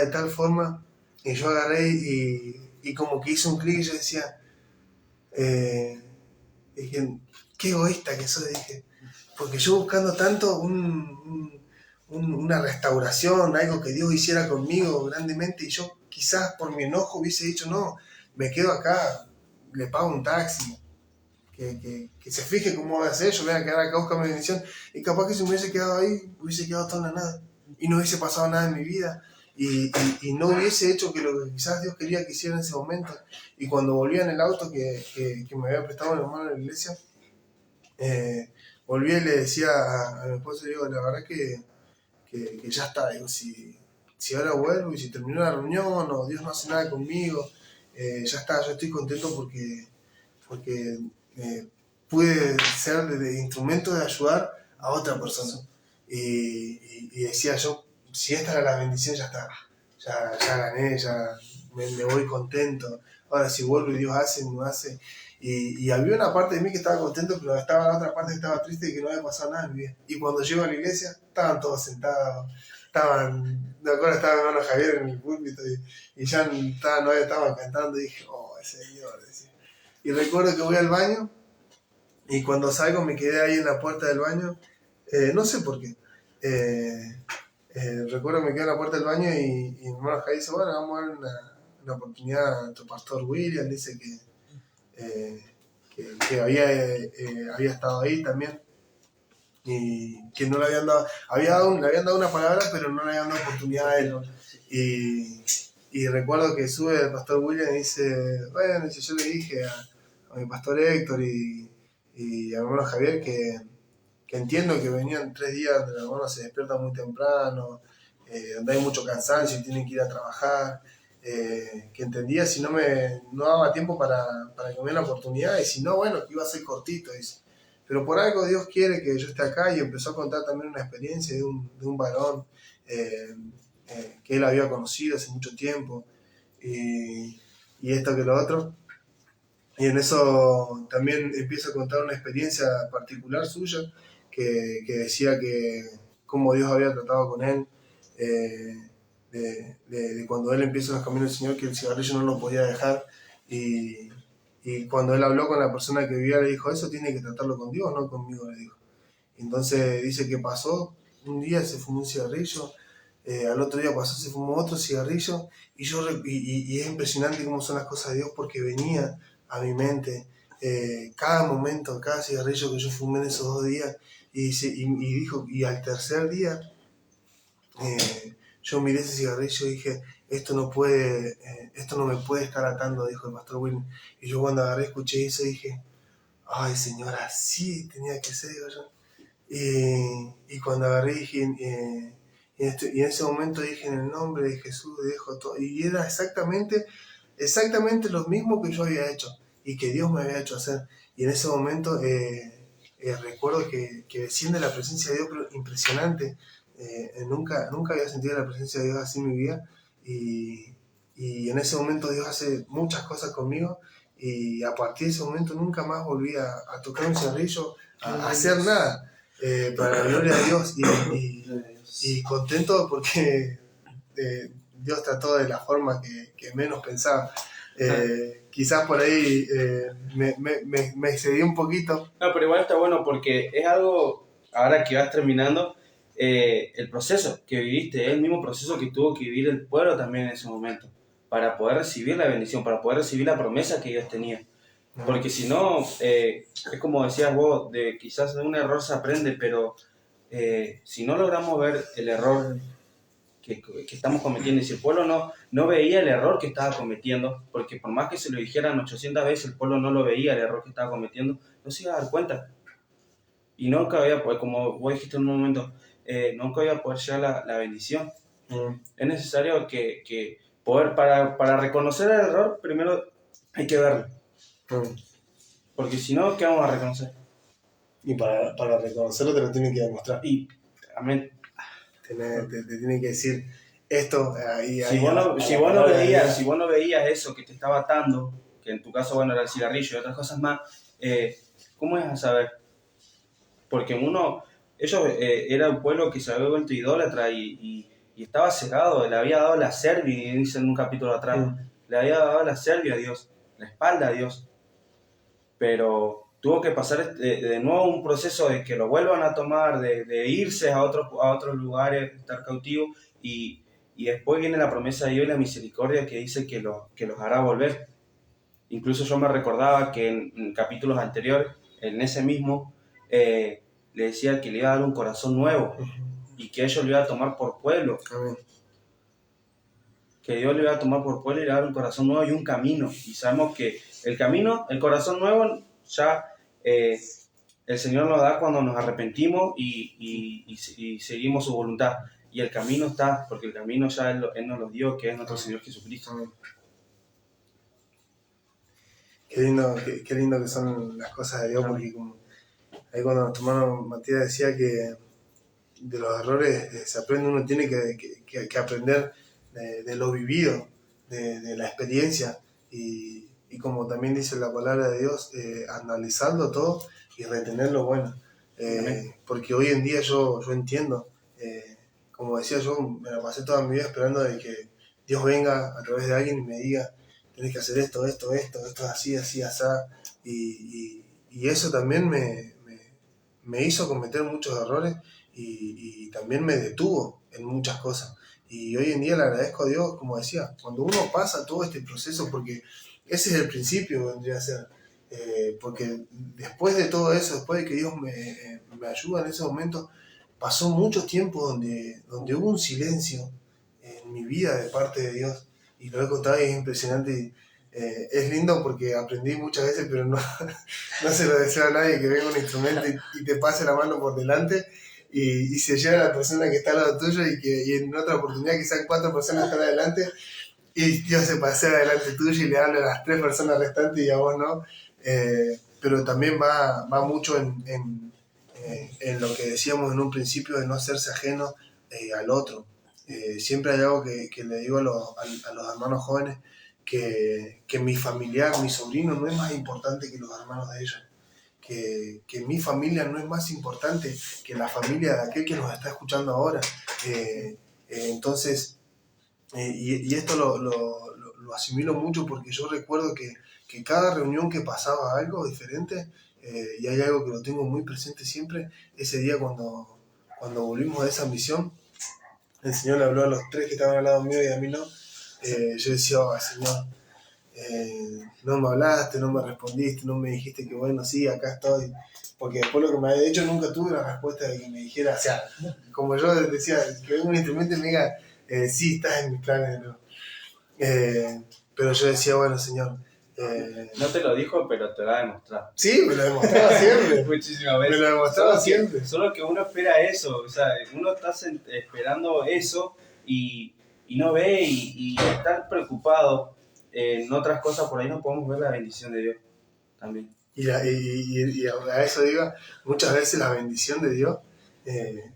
de tal forma, y yo agarré y como que hice un clic, y yo decía, dije, qué egoísta que soy, dije, porque yo buscando tanto una restauración, algo que Dios hiciera conmigo grandemente, y yo quizás por mi enojo hubiese dicho, no, me quedo acá, le pago un taxi, que se fije cómo voy a hacer, yo me voy a quedar acá a buscar mi bendición, y capaz que si me hubiese quedado ahí, hubiese quedado todo en la nada, y no hubiese pasado nada en mi vida, y no hubiese hecho que lo que quizás Dios quería que hiciera en ese momento. Y cuando volví en el auto que me había prestado mi hermano en la iglesia, volví y le decía a mi esposo, digo, la verdad que ya está, digo, si ahora vuelvo y si terminó la reunión o Dios no hace nada conmigo, ya está, yo estoy contento porque pude ser de instrumento de ayudar a otra persona. Y decía yo, si esta era la bendición, ya está, ya gané, ya me voy contento. Ahora si vuelvo y Dios hace, no hace. Y había una parte de mí que estaba contento, pero estaba la otra parte que estaba triste y que no había pasado nada en mi vida. Y cuando llego a la iglesia, estaban todos sentados, me acuerdo estaba mi hermano Javier en el púlpito y ya estaban cantando y dije, oh, Señor, decía. Y recuerdo que voy al baño y cuando salgo me quedé ahí en la puerta del baño, no sé por qué. Recuerdo que me quedé en la puerta del baño y mi hermano Javier dice, bueno, vamos a dar una oportunidad a tu pastor William, dice que había estado ahí también y que no le habían dado, le habían dado una palabra pero no le habían dado oportunidad a él. Y recuerdo que sube el pastor William y dice, bueno, yo le dije a mi pastor Héctor y a mi hermano Javier que entiendo que venían 3 días donde el hermano se despierta muy temprano, donde hay mucho cansancio y tienen que ir a trabajar, que entendía si no daba tiempo para que me den la oportunidad y si no, bueno, que iba a ser cortito, dice. Pero por algo Dios quiere que yo esté acá y empezó a contar también una experiencia de un varón que él había conocido hace mucho tiempo y esto que lo otro. Y en eso también empiezo a contar una experiencia particular suya que decía que cómo Dios había tratado con él, de cuando él empieza los caminos del Señor, que el cigarrillo no lo podía dejar y cuando él habló con la persona que vivía le dijo, eso tiene que tratarlo con Dios, no conmigo, le dijo. Entonces dice que pasó, un día se fumó un cigarrillo, al otro día pasó, se fumó otro cigarrillo y es impresionante cómo son las cosas de Dios porque venía a mi mente cada momento, cada cigarrillo que yo fumé en esos 2 días y dijo, y al tercer día yo miré ese cigarrillo y dije, esto no me puede estar atando, dijo el pastor William. Y yo cuando agarré, escuché eso dije, ay Señor, así tenía que ser, digo yo. Y cuando agarré dije, y en ese momento dije, en el nombre de Jesús dejo todo, y era exactamente lo mismo que yo había hecho y que Dios me había hecho hacer. Y en ese momento recuerdo que desciende la presencia de Dios, pero impresionante. Nunca había sentido la presencia de Dios así en mi vida y en ese momento Dios hace muchas cosas conmigo y a partir de ese momento nunca más volví a tocar un cigarrillo, a hacer nada, para la gloria de Dios y contento porque Dios trató de la forma que menos pensaba. Quizás por ahí me excedí un poquito. No, pero igual está bueno porque es algo, ahora que vas terminando, el proceso que viviste, es el mismo proceso que tuvo que vivir el pueblo también en ese momento, para poder recibir la bendición, para poder recibir la promesa que Dios tenía. Porque si no, es como decías vos, quizás de un error se aprende, pero si no logramos ver el error que estamos cometiendo, y si el pueblo no veía el error que estaba cometiendo, porque por más que se lo dijeran 800 veces, el pueblo no lo veía el error que estaba cometiendo, no se iba a dar cuenta. Y nunca había, pues, como vos dijiste en un momento, nunca iba a poder llegar la bendición. Es necesario que poder, para reconocer el error, primero hay que verlo. Porque si no, ¿qué vamos a reconocer? Y para reconocerlo te lo tienen que demostrar. Y, amén. Te tienen que decir esto. Si vos no veías eso que te estaba atando, que en tu caso, bueno, era el cigarrillo y otras cosas más, ¿cómo es a saber? Porque ellos era un pueblo que se había vuelto idólatra y estaba cegado, le había dado la cerviz, dice en un capítulo atrás, le había dado la cerviz a Dios, la espalda a Dios, pero tuvo que pasar de nuevo un proceso de que lo vuelvan a tomar, de irse a otros lugares, estar cautivo, y después viene la promesa de Dios y la misericordia que dice que los hará volver. Incluso yo me recordaba que en capítulos anteriores, en ese mismo, le decía que le iba a dar un corazón nuevo y que ellos lo iban a tomar por pueblo. Amén. Que Dios le iba a tomar por pueblo y le iba a dar un corazón nuevo y un camino. Y sabemos que el camino, el corazón nuevo, ya el Señor nos da cuando nos arrepentimos y seguimos su voluntad. Y el camino está, porque el camino ya Él nos lo dio, que es nuestro Señor Jesucristo. Amén. Qué lindo que son las cosas de Dios, porque como ahí cuando nuestro hermano Matías decía que de los errores se aprende, uno tiene que aprender de lo vivido, de la experiencia, y como también dice la palabra de Dios, analizarlo todo y retener lo bueno. Porque hoy en día yo entiendo, como decía, yo me la pasé toda mi vida esperando de que Dios venga a través de alguien y me diga, tenés que hacer esto es así, así, así, y eso también me hizo cometer muchos errores y también me detuvo en muchas cosas. Y hoy en día le agradezco a Dios, como decía, cuando uno pasa todo este proceso, porque ese es el principio, vendría a ser, porque después de todo eso, después de que Dios me ayuda en ese momento, pasó mucho tiempo donde hubo un silencio en mi vida de parte de Dios, y lo he contado y es impresionante. Y, es lindo porque aprendí muchas veces, pero no se lo deseo a nadie que venga un instrumento y te pase la mano por delante y se lleve a la persona que está al lado tuyo y en otra oportunidad quizás 4 personas están adelante y Dios se pasea adelante tuyo y le habla a las 3 personas restantes y a vos no. Pero también va mucho en lo que decíamos en un principio de no hacerse ajeno al otro. Siempre hay algo que le digo a los hermanos jóvenes, que mi familiar, mi sobrino, no es más importante que los hermanos de ellos. Que mi familia no es más importante que la familia de aquel que nos está escuchando ahora. Entonces, y esto lo asimilo mucho porque yo recuerdo que cada reunión que pasaba algo diferente, y hay algo que lo tengo muy presente siempre, ese día cuando volvimos de esa misión, el Señor le habló a los 3 que estaban al lado mío y a mí no. Yo decía, oh, Señor, no me hablaste, no me respondiste, no me dijiste que bueno, sí, acá estoy. Porque después lo que me había dicho nunca tuve la respuesta de que me dijera, o sea, como yo decía, que venga un instrumento y me diga, sí, estás en mis planes de nuevo. Pero yo decía, bueno, Señor. No te lo dijo, pero te lo ha demostrado. Sí, me lo demostraba siempre. Muchísimas veces. Me lo demostraba siempre. Solo que uno espera eso, o sea, uno está esperando eso y no ve y estar preocupado en otras cosas, por ahí no podemos ver la bendición de Dios también. Y a eso digo, muchas veces la bendición de Dios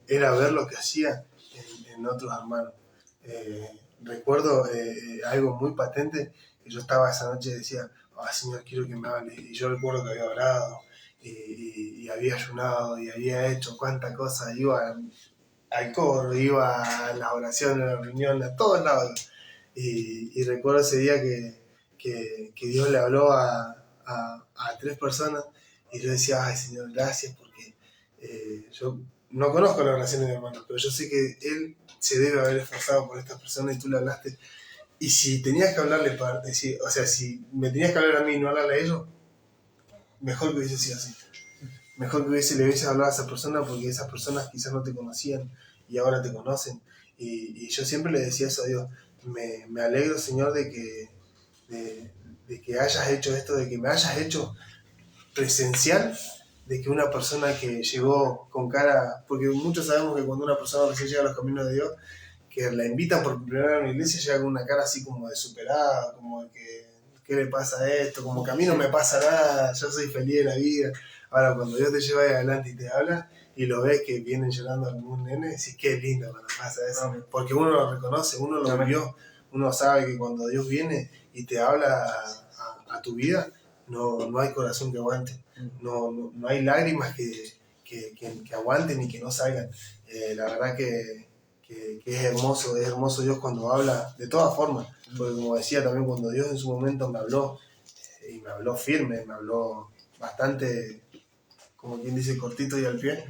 era ver lo que hacía en otros hermanos. Recuerdo algo muy patente, que yo estaba esa noche y decía, Señor, quiero que me hables. Y yo recuerdo que había orado y había ayunado y había hecho cuánta cosa, iba al coro, iba a las oraciones, a las reuniones, a todos lados. Y recuerdo ese día que Dios le habló a 3 personas y yo decía, ay Señor, gracias, porque yo no conozco la oración de mi hermano, pero yo sé que él se debe haber esforzado por estas personas y tú le hablaste. Y si tenías que hablarle para decir, o sea, si me tenías que hablar a mí y no hablarle a ellos, mejor que hubiese sido así. Mejor que le hubiese hablado a esa persona, porque esas personas quizás no te conocían y ahora te conocen. Y yo siempre le decía eso a Dios, me alegro, Señor, de que hayas hecho esto, de que me hayas hecho presencial, de que una persona que llegó con cara, porque muchos sabemos que cuando una persona recién llega a los caminos de Dios, que la invitan por primera vez a una iglesia, llega con una cara así como de superada, como de que, ¿qué le pasa a esto? Como que a mí no me pasa nada, yo soy feliz de la vida. Ahora, cuando Dios te lleva ahí adelante y te habla, y lo ves que vienen llorando como un nene, decís, qué lindo cuando pasa eso. Porque uno lo reconoce, uno lo vio, uno sabe que cuando Dios viene y te habla a tu vida, no hay corazón que aguante, no hay lágrimas que aguanten y que no salgan. La verdad que es hermoso Dios cuando habla de todas formas, porque como decía también, cuando Dios en su momento me habló, y me habló firme, me habló bastante, como quien dice, cortito y al pie,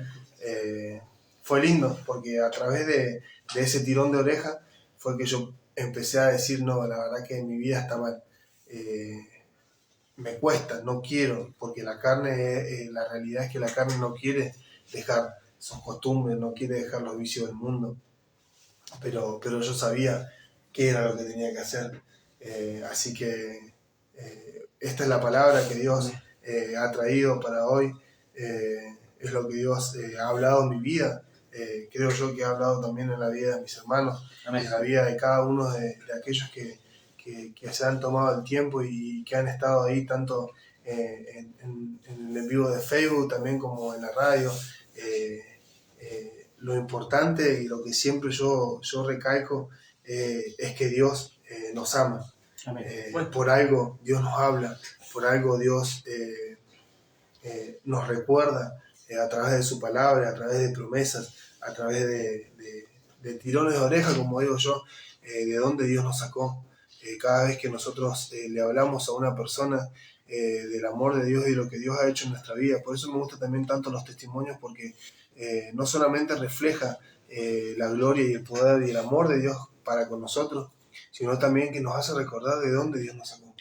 fue lindo, porque a través de ese tirón de oreja fue que yo empecé a decir, no, la verdad que mi vida está mal, me cuesta, no quiero, porque la carne, la realidad es que la carne no quiere dejar sus costumbres, no quiere dejar los vicios del mundo, pero yo sabía qué era lo que tenía que hacer, así que esta es la palabra que Dios ha traído para hoy, es lo que Dios ha hablado en mi vida. Creo yo que ha hablado también en la vida de mis hermanos, Amén. en la vida de cada uno de aquellos que se han tomado el tiempo y que han estado ahí tanto en el vivo de Facebook también como en la radio. Lo importante y lo que siempre yo recalco es que Dios nos ama. Por algo Dios nos habla, por algo Dios nos recuerda a través de su palabra, a través de promesas, a través de tirones de oreja, como digo yo, de dónde Dios nos sacó. Cada vez que nosotros le hablamos a una persona del amor de Dios y de lo que Dios ha hecho en nuestra vida. Por eso me gustan también tanto los testimonios, porque no solamente refleja la gloria y el poder y el amor de Dios para con nosotros, sino también que nos hace recordar de dónde Dios nos sacó.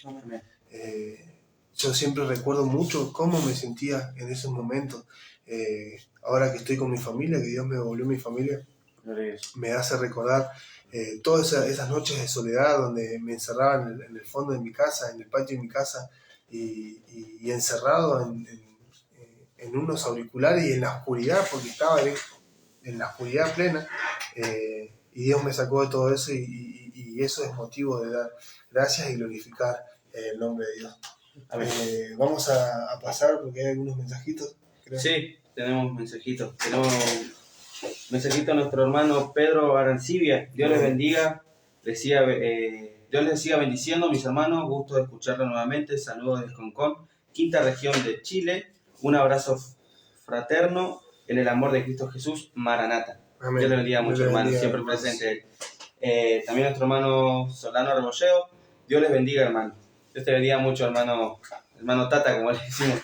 Yo siempre recuerdo mucho cómo me sentía en esos momentos. Ahora que estoy con mi familia, que Dios me devolvió mi familia, me hace recordar todas esas noches de soledad donde me encerraba en el fondo de mi casa, en el patio de mi casa, y encerrado en unos auriculares y en la oscuridad, porque estaba en la oscuridad plena, y Dios me sacó de todo eso, y eso es motivo de dar gracias y glorificar el nombre de Dios. Vamos a pasar porque hay algunos mensajitos, creo. Sí, tenemos mensajitos. Tenemos mensajito a nuestro hermano Pedro Arancibia. Dios les bendiga. Dios les siga bendiciendo, mis hermanos. Gusto de escucharlo nuevamente. Saludos desde Concón, quinta región de Chile. Un abrazo fraterno en el amor de Cristo Jesús. Maranata. Amén. Dios les bendiga mucho, hermano. Siempre hermanos. presente. También nuestro hermano Solano Rebolleo. Dios les bendiga, hermano. Dios te bendiga mucho, hermano Tata, como le decimos.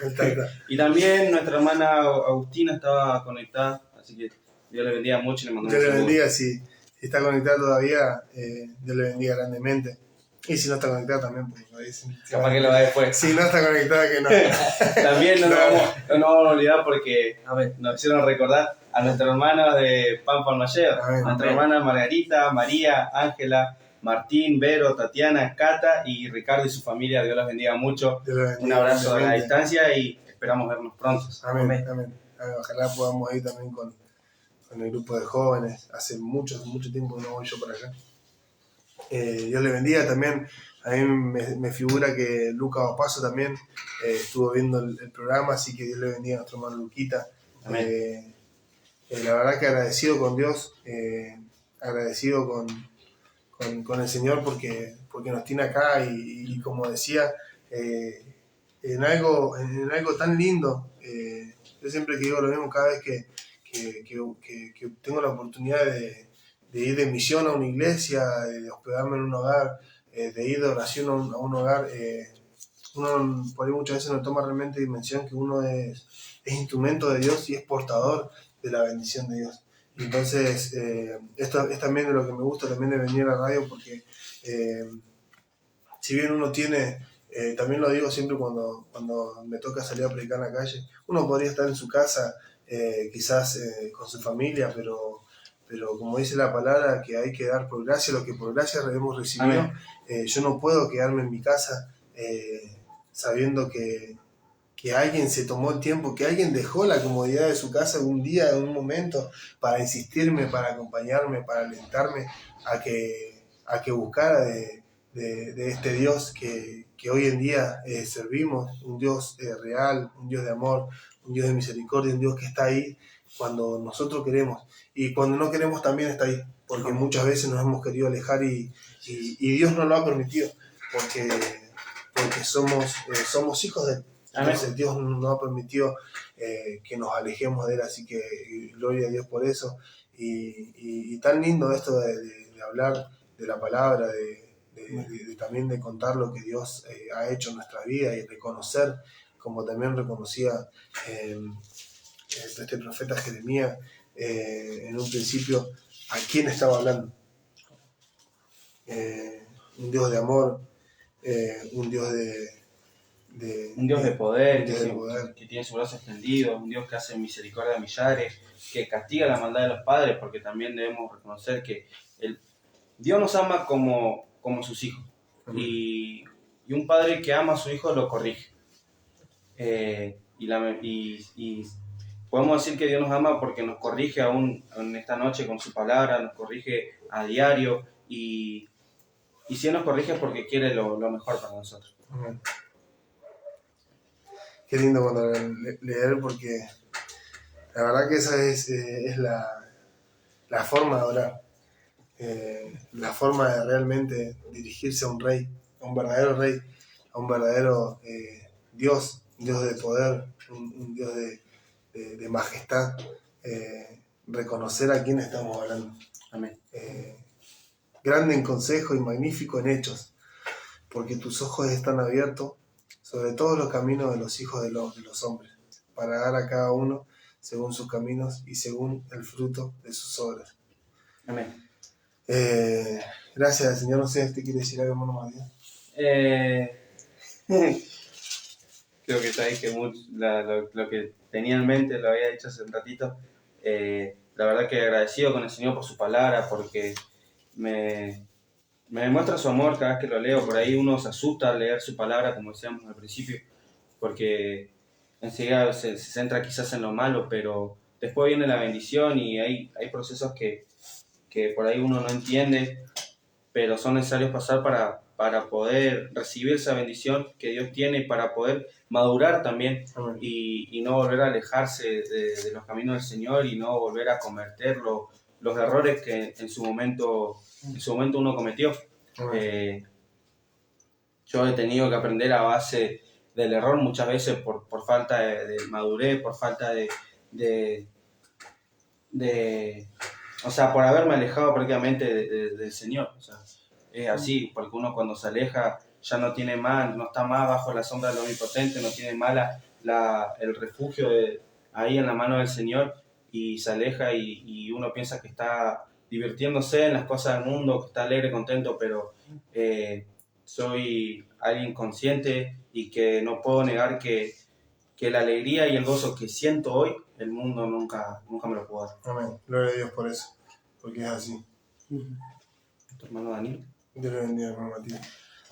Y también nuestra hermana Agustina estaba conectada, así que Dios le bendiga mucho y le mandamos Dios un le saludo. bendiga, si está conectada todavía, Dios le bendiga grandemente. Y si no está conectada también, pues lo dicen. Capaz que lo va después. Si no está conectada, que no. También no nos vamos a olvidar porque nos hicieron recordar a nuestros hermanos de Pampa Almayer, nuestra hermana Margarita, María, Ángela, Martín, Vero, Tatiana, Cata y Ricardo y su familia. Dios los bendiga mucho. Bendiga, un abrazo a la distancia y esperamos vernos pronto. Amén. Ojalá podamos ir también con el grupo de jóvenes. Hace mucho tiempo que no voy yo para allá. Dios le bendiga también. A mí me figura que Luca Opaso también estuvo viendo el programa, así que Dios le bendiga a nuestro hermano Luquita. La verdad que agradecido con Dios, agradecido con el Señor porque nos tiene acá y como decía, en algo tan lindo. Yo siempre que digo lo mismo, cada vez que tengo la oportunidad de ir de misión a una iglesia, de hospedarme en un hogar, de ir de oración a un hogar, uno por ahí muchas veces no toma realmente dimensión que uno es instrumento de Dios y es portador de la bendición de Dios. Y entonces, esto es también de lo que me gusta también de venir a la radio, porque si bien uno tiene, también lo digo siempre cuando me toca salir a predicar en la calle, uno podría estar en su casa, quizás con su familia, pero como dice la palabra, que hay que dar por gracia lo que por gracia hemos recibido. Yo no puedo quedarme en mi casa sabiendo que alguien se tomó el tiempo, que alguien dejó la comodidad de su casa un día, en un momento, para insistirme, para acompañarme, para alentarme a que buscara de este Dios que hoy en día servimos, un Dios real, un Dios de amor, un Dios de misericordia, un Dios que está ahí cuando nosotros queremos, y cuando no queremos también está ahí, porque muchas veces nos hemos querido alejar y Dios no lo ha permitido, porque somos hijos de Él. Entonces Dios nos ha permitido que nos alejemos de Él, así que gloria a Dios por eso. Y tan lindo esto de hablar de la palabra, también de contar lo que Dios ha hecho en nuestra vida y reconocer, como también reconocía este profeta Jeremías en un principio, a quién estaba hablando. Un Dios de amor, un Dios un Dios de poder, que tiene su brazo extendido, un Dios que hace misericordia a millares, que castiga la maldad de los padres, porque también debemos reconocer que Dios nos ama como sus hijos. Y un padre que ama a su hijo lo corrige. y podemos decir que Dios nos ama porque nos corrige aún en esta noche con su palabra, nos corrige a diario y si Él nos corrige es porque quiere lo mejor para nosotros. Amén. Qué lindo cuando leer, porque la verdad que esa es la forma de orar, la forma de realmente dirigirse a un rey, a un verdadero rey, a un verdadero Dios de poder, un Dios de majestad, reconocer a quién estamos hablando. Amén. Grande en consejo y magnífico en hechos, porque tus ojos están abiertos sobre todos los caminos de los hijos de los hombres, para dar a cada uno según sus caminos y según el fruto de sus obras. Amén. Gracias, Señor. No sé si usted quiere decir algo, hermano Matías. Creo que sabéis que lo que tenía en mente lo había dicho hace un ratito. La verdad que agradecido con el Señor por su palabra, porque me demuestra su amor cada vez que lo leo. Por ahí uno se asusta al leer su palabra, como decíamos al principio, porque enseguida se centra quizás en lo malo, pero después viene la bendición y hay procesos que por ahí uno no entiende, pero son necesarios pasar para poder recibir esa bendición que Dios tiene y para poder madurar también y no volver a alejarse de los caminos del Señor y no volver a cometer los errores que en su momento uno cometió. Yo he tenido que aprender a base del error muchas veces por falta de madurez, por falta o sea, por haberme alejado prácticamente del Señor. O sea, es así, porque uno cuando se aleja ya no está más bajo la sombra del Omnipotente, no tiene más el refugio ahí en la mano del Señor, y se aleja y uno piensa que está divirtiéndose en las cosas del mundo, que está alegre, contento, pero soy alguien consciente y que no puedo negar que la alegría y el gozo que siento hoy, el mundo nunca me lo pudo dar. Amén. Gloria a Dios por eso, porque es así. ¿Tu hermano Daniel? Dios le bendiga, hermano Matías.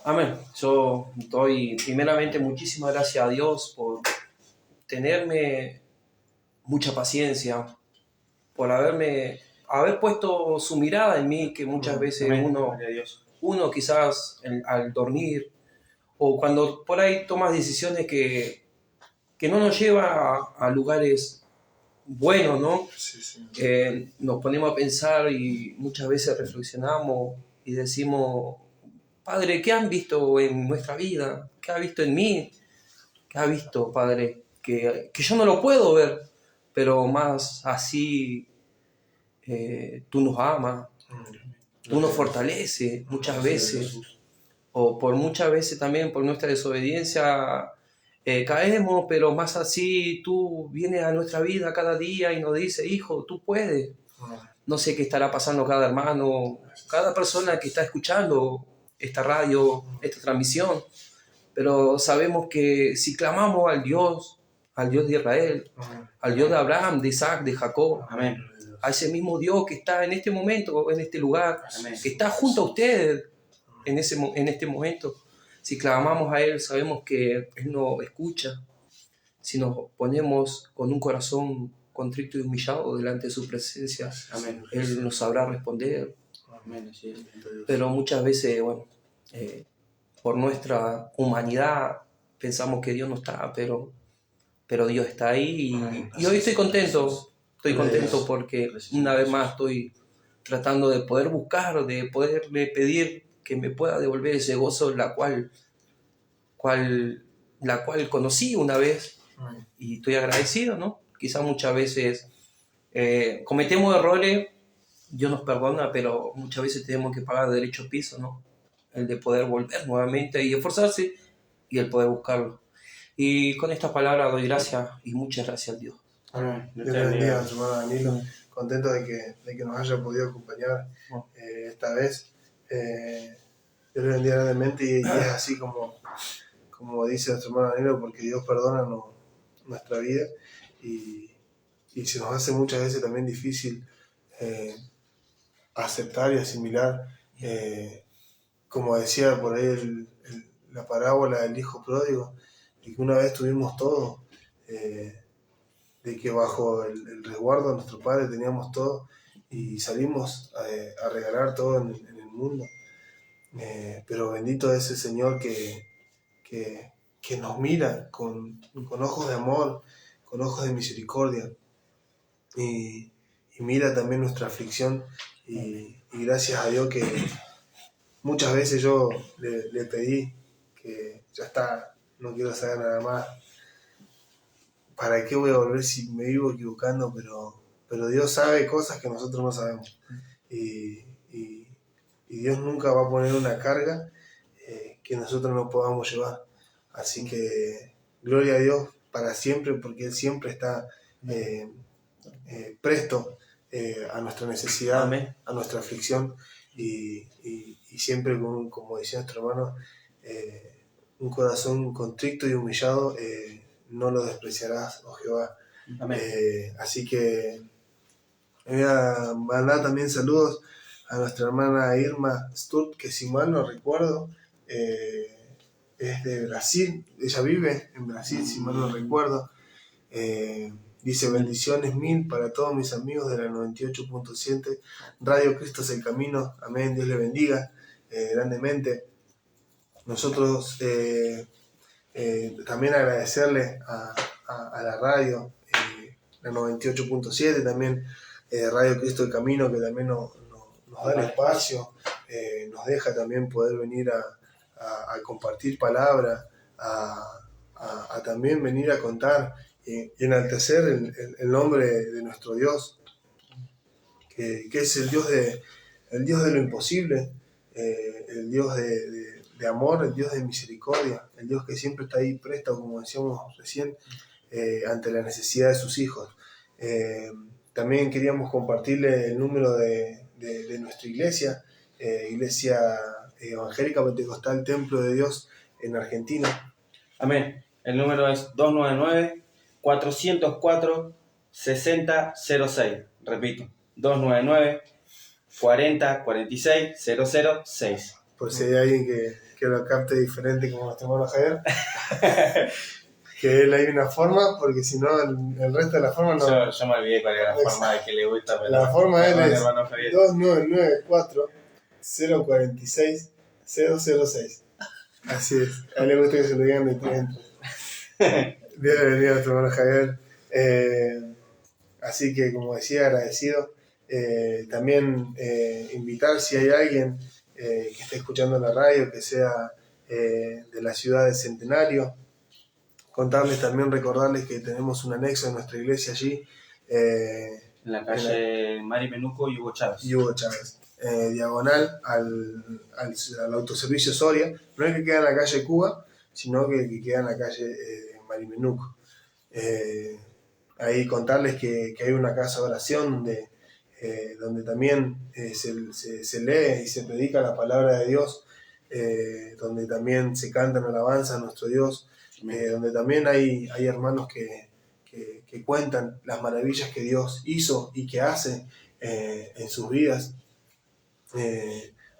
Amén. Yo doy primeramente muchísimas gracias a Dios por tenerme mucha paciencia, por haber puesto su mirada en mí, que muchas veces uno quizás al dormir o cuando por ahí tomas decisiones que no nos lleva a lugares buenos, ¿no? Sí. Nos ponemos a pensar y muchas veces reflexionamos y decimos: Padre, ¿qué han visto en nuestra vida? ¿Qué ha visto en mí? ¿Qué ha visto, Padre? Que yo no lo puedo ver, pero más así tú nos amas, tú nos fortaleces muchas veces, o por muchas veces también por nuestra desobediencia caemos, pero más así tú vienes a nuestra vida cada día y nos dices: hijo, tú puedes. No sé qué estará pasando cada hermano, cada persona que está escuchando esta radio, esta transmisión, pero sabemos que si clamamos al Dios de Israel, al Dios de Abraham, de Isaac, de Jacob, amén, a ese mismo Dios que está en este momento, en este lugar, amén, que está junto a ustedes en este momento, si clamamos a Él, sabemos que Él nos escucha. Si nos ponemos con un corazón contrito y humillado delante de su presencia, amén, Él nos sabrá responder. Amén, sí. Pero muchas veces, por nuestra humanidad pensamos que Dios no está, pero Dios está ahí y hoy estoy contento porque una vez más estoy tratando de poder buscar, de poderle pedir que me pueda devolver ese gozo la cual conocí una vez, y estoy agradecido, ¿no? Quizás muchas veces cometemos errores, Dios nos perdona, pero muchas veces tenemos que pagar derecho piso, ¿no? El de poder volver nuevamente y esforzarse y el poder buscarlo. Y con estas palabras doy gracias y muchas gracias a Dios. Amén. Dios te bendiga, su hermano Danilo. Contento de que nos haya podido acompañar esta vez. Dios le bendiga grandemente y es así como dice nuestro hermano Danilo, porque Dios perdona nuestra vida y se nos hace muchas veces también difícil aceptar y asimilar, como decía por ahí la parábola del hijo pródigo, y que una vez tuvimos todo, de que bajo el resguardo de nuestro Padre teníamos todo y salimos a regalar todo en el mundo. Pero bendito es el Señor que nos mira con ojos de amor, con ojos de misericordia, y mira también nuestra aflicción, y gracias a Dios que muchas veces yo le pedí que ya está, no quiero saber nada más, ¿para qué voy a volver si me vivo equivocando? Pero Dios sabe cosas que nosotros no sabemos, y Dios nunca va a poner una carga que nosotros no podamos llevar. Así que gloria a Dios para siempre, porque Él siempre está presto a nuestra necesidad, Amén. a nuestra aflicción, y siempre, como decía nuestro hermano, un corazón contrito y humillado no lo despreciarás, oh Jehová. Amén. Así que voy a mandar también saludos a nuestra hermana Irma Sturt, que si mal no recuerdo es de Brasil. Ella vive en Brasil, si mal no recuerdo. Dice: bendiciones mil para todos mis amigos de la 98.7 Radio Cristo es el Camino. Amén, Dios le bendiga grandemente. Nosotros también agradecerle a la radio, la 98.7, también Radio Cristo el Camino, que también nos da el espacio, nos deja también poder venir a compartir palabra, a también venir a contar y enaltecer el nombre de nuestro Dios, que es el Dios de lo imposible, el Dios de amor, el Dios de misericordia, el Dios que siempre está ahí presto, como decíamos recién, ante la necesidad de sus hijos. También queríamos compartirle el número de nuestra iglesia, Iglesia Evangélica Pentecostal Templo de Dios en Argentina. Amén. El número es 299-404-6006. Repito, 299-4046-006. Por si hay alguien que lo capte diferente, como nuestro hermano Javier. Que él hay una forma, porque si no, el resto de la forma no. Yo me olvidé cuál era la forma de que le gusta. Pero la forma de él es hermano Javier. 2994-046-006. Así es. A él le gusta que se lo digan de tiempo. Bienvenido a nuestro hermano Javier. Así que, como decía, agradecido. También invitar, si hay alguien que esté escuchando la radio, que sea de la ciudad de Centenario, contarles también, recordarles que tenemos un anexo en nuestra iglesia allí, en la calle Mari Menuco y Hugo Chávez. Diagonal al autoservicio Soria. No es que queda en la calle Cuba, sino que queda en la calle Mari Menuco. Ahí contarles que hay una casa de oración donde también se lee y se predica la palabra de Dios, donde también se cantan alabanzas a nuestro Dios, donde también hay hermanos que cuentan las maravillas que Dios hizo y que hace en sus vidas.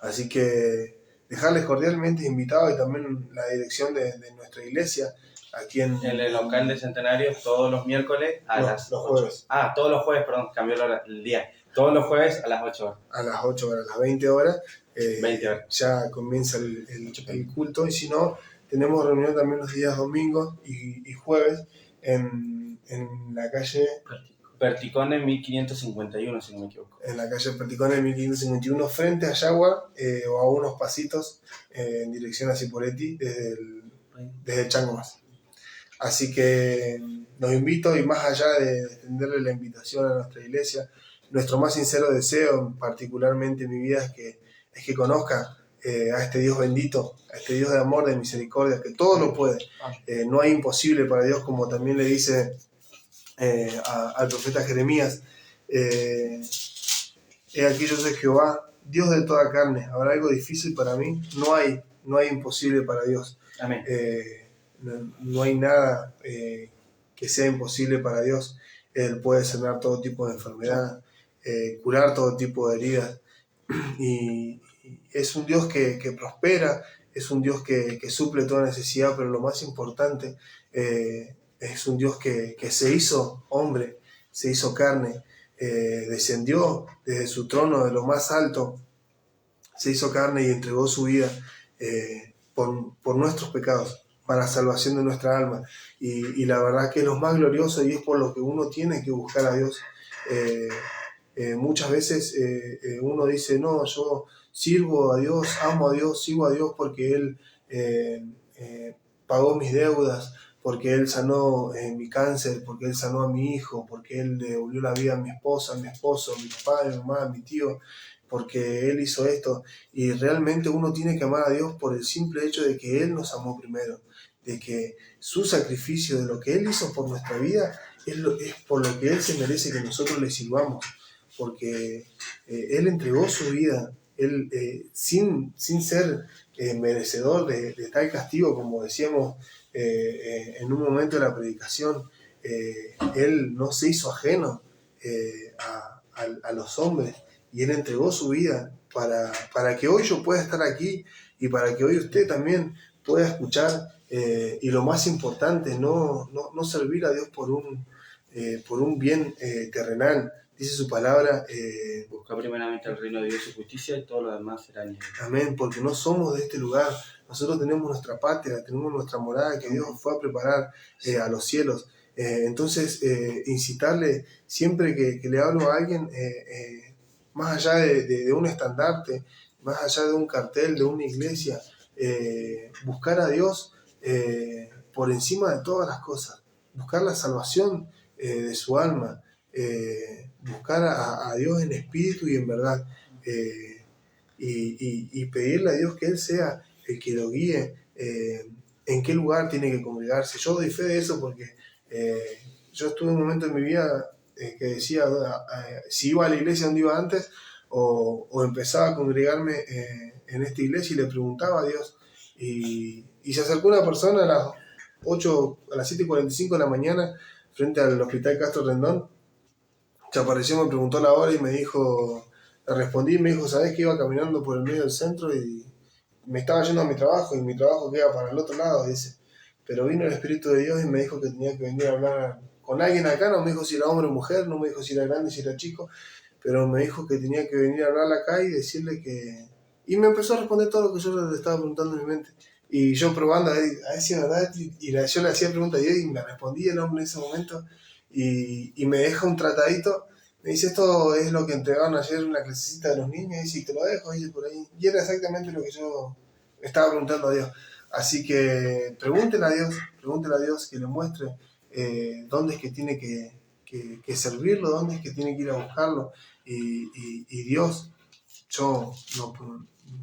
Así que dejarles cordialmente invitados, y también la dirección de nuestra iglesia aquí en el local de Centenario, todos los miércoles a las 8. Jueves. Todos los jueves, perdón, cambió el día. Todos los jueves a las 8 horas. A las 8 horas, a las 20 horas. 20 horas. Ya comienza el culto, y si no, tenemos reunión también los días domingos y jueves en la calle Perticone 1551, si no me equivoco. En la calle Perticone 1551, frente a Jaguar, o a unos pasitos en dirección a Cipolletti, desde Changomás. Así que los invito, y más allá de extenderle la invitación a nuestra iglesia, nuestro más sincero deseo, particularmente en mi vida, es que conozca a este Dios bendito, a este Dios de amor, de misericordia, que todo lo puede. No hay imposible para Dios, como también le dice al profeta Jeremías: he aquí yo soy Jehová, Dios de toda carne. ¿Habrá algo difícil para mí? No hay imposible para Dios. Amén. No hay nada que sea imposible para Dios. Él puede sanar todo tipo de enfermedad, curar todo tipo de heridas, y es un Dios que prospera, es un Dios que suple toda necesidad, pero lo más importante es es un Dios que se hizo hombre, se hizo carne, descendió desde su trono de lo más alto, se hizo carne y entregó su vida por nuestros pecados, para salvación de nuestra alma. Y la verdad que es lo más glorioso y es por lo que uno tiene que buscar a Dios. Muchas veces uno dice, no, yo sirvo a Dios, amo a Dios, sigo a Dios porque Él pagó mis deudas, porque Él sanó mi cáncer, porque Él sanó a mi hijo, porque Él le devolvió la vida a mi esposa, a mi esposo, a mi papá, a mi mamá, a mi tío, porque Él hizo esto. Y realmente uno tiene que amar a Dios por el simple hecho de que Él nos amó primero, de que su sacrificio, de lo que Él hizo por nuestra vida, es por lo que Él se merece que nosotros le sirvamos, porque Él entregó su vida, Él sin ser merecedor de tal castigo, como decíamos en un momento de la predicación, Él no se hizo ajeno a los hombres, y Él entregó su vida para que hoy yo pueda estar aquí y para que hoy usted también pueda escuchar, y lo más importante, no servir a Dios por un bien terrenal. Dice su palabra, busca primeramente el reino de Dios y su justicia y todo lo demás será añadido. Amén, porque no somos de este lugar. Nosotros tenemos nuestra patria, tenemos nuestra morada que Dios fue a preparar a los cielos. Entonces, incitarle siempre que le hablo a alguien, más allá de un estandarte, más allá de un cartel, de una iglesia, buscar a Dios por encima de todas las cosas, buscar la salvación de su alma, buscar a Dios en espíritu y en verdad, y pedirle a Dios que Él sea el que lo guíe en qué lugar tiene que congregarse. Yo doy fe de eso porque yo estuve en un momento en mi vida que decía si iba a la iglesia donde iba antes o empezaba a congregarme en esta iglesia, y le preguntaba a Dios, y se acercó una persona a las 7:45 de la mañana frente al Hospital Castro Rendón. Se apareció, me preguntó la hora y me dijo, le respondí y me dijo, ¿sabés que iba caminando por el medio del centro y me estaba yendo a mi trabajo y mi trabajo queda para el otro lado? Dice, pero vino el Espíritu de Dios y me dijo que tenía que venir a hablar con alguien acá. No me dijo si era hombre o mujer, no me dijo si era grande, si era chico, pero me dijo que tenía que venir a hablar acá y decirle que... Y me empezó a responder todo lo que yo le estaba preguntando en mi mente. Y yo probando a ver si es verdad, y yo le hacía preguntas a Dios y me respondía el hombre en ese momento, y me deja un tratadito. Me dice, esto es lo que entregaron ayer en la clasecita de los niños, y dice, te lo dejo, dice, por ahí. Y era exactamente lo que yo estaba preguntando a Dios. Así que pregúntele a Dios que le muestre dónde es que tiene que servirlo, dónde es que tiene que ir a buscarlo. Y Dios, yo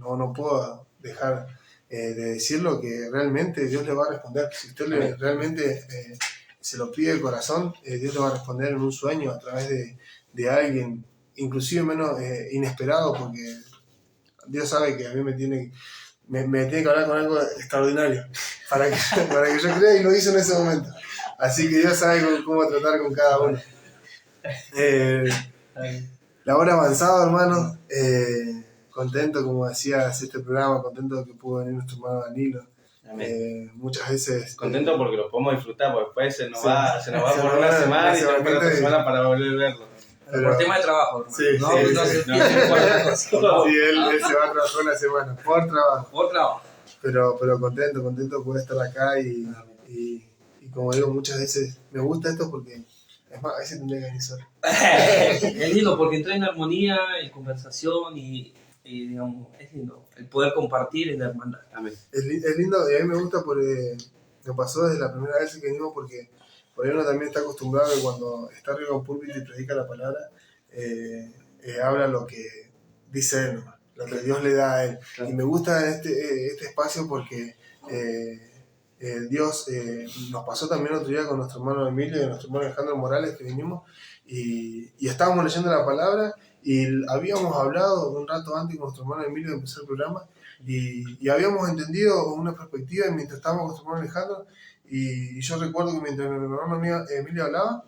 no puedo dejar de decirlo, que realmente Dios le va a responder. Si usted realmente se lo pide de corazón, Dios le va a responder en un sueño a través de alguien, inclusive menos inesperado, porque Dios sabe que a mí me tiene que hablar con algo extraordinario para que yo crea, y lo hizo en ese momento. Así que Dios sabe cómo tratar con cada uno. La hora avanzada, hermano. Contento, como decías, este programa, contento de que pudo venir nuestro hermano Danilo. Muchas veces... Contento porque lo podemos disfrutar, porque después se nos va por una semana y se nos otra semana para volver a verlo. Pero por tema de trabajo, hermano. Sí, él se va a trabajar una semana, por trabajo. Pero contento de poder estar acá, y como digo, muchas veces me gusta esto porque, es más, a veces tendría que venir solo. Es lindo porque entra en armonía, en conversación y digamos, es lindo el poder compartir en la hermandad. Amén. Es lindo, y a mí me gusta porque me pasó desde la primera vez que venimos, porque por ahí uno también está acostumbrado que cuando está arriba en púlpito y predica la palabra, habla lo que dice él, lo que Dios le da a él. Claro. Y me gusta este espacio porque Dios nos pasó también otro día con nuestro hermano Emilio y nuestro hermano Alejandro Morales, que vinimos y estábamos leyendo la palabra, y habíamos hablado un rato antes con nuestro hermano Emilio de empezar el programa, y habíamos entendido una perspectiva mientras estábamos con nuestro hermano Alejandro, y yo recuerdo que mientras mi hermano Emilio hablaba,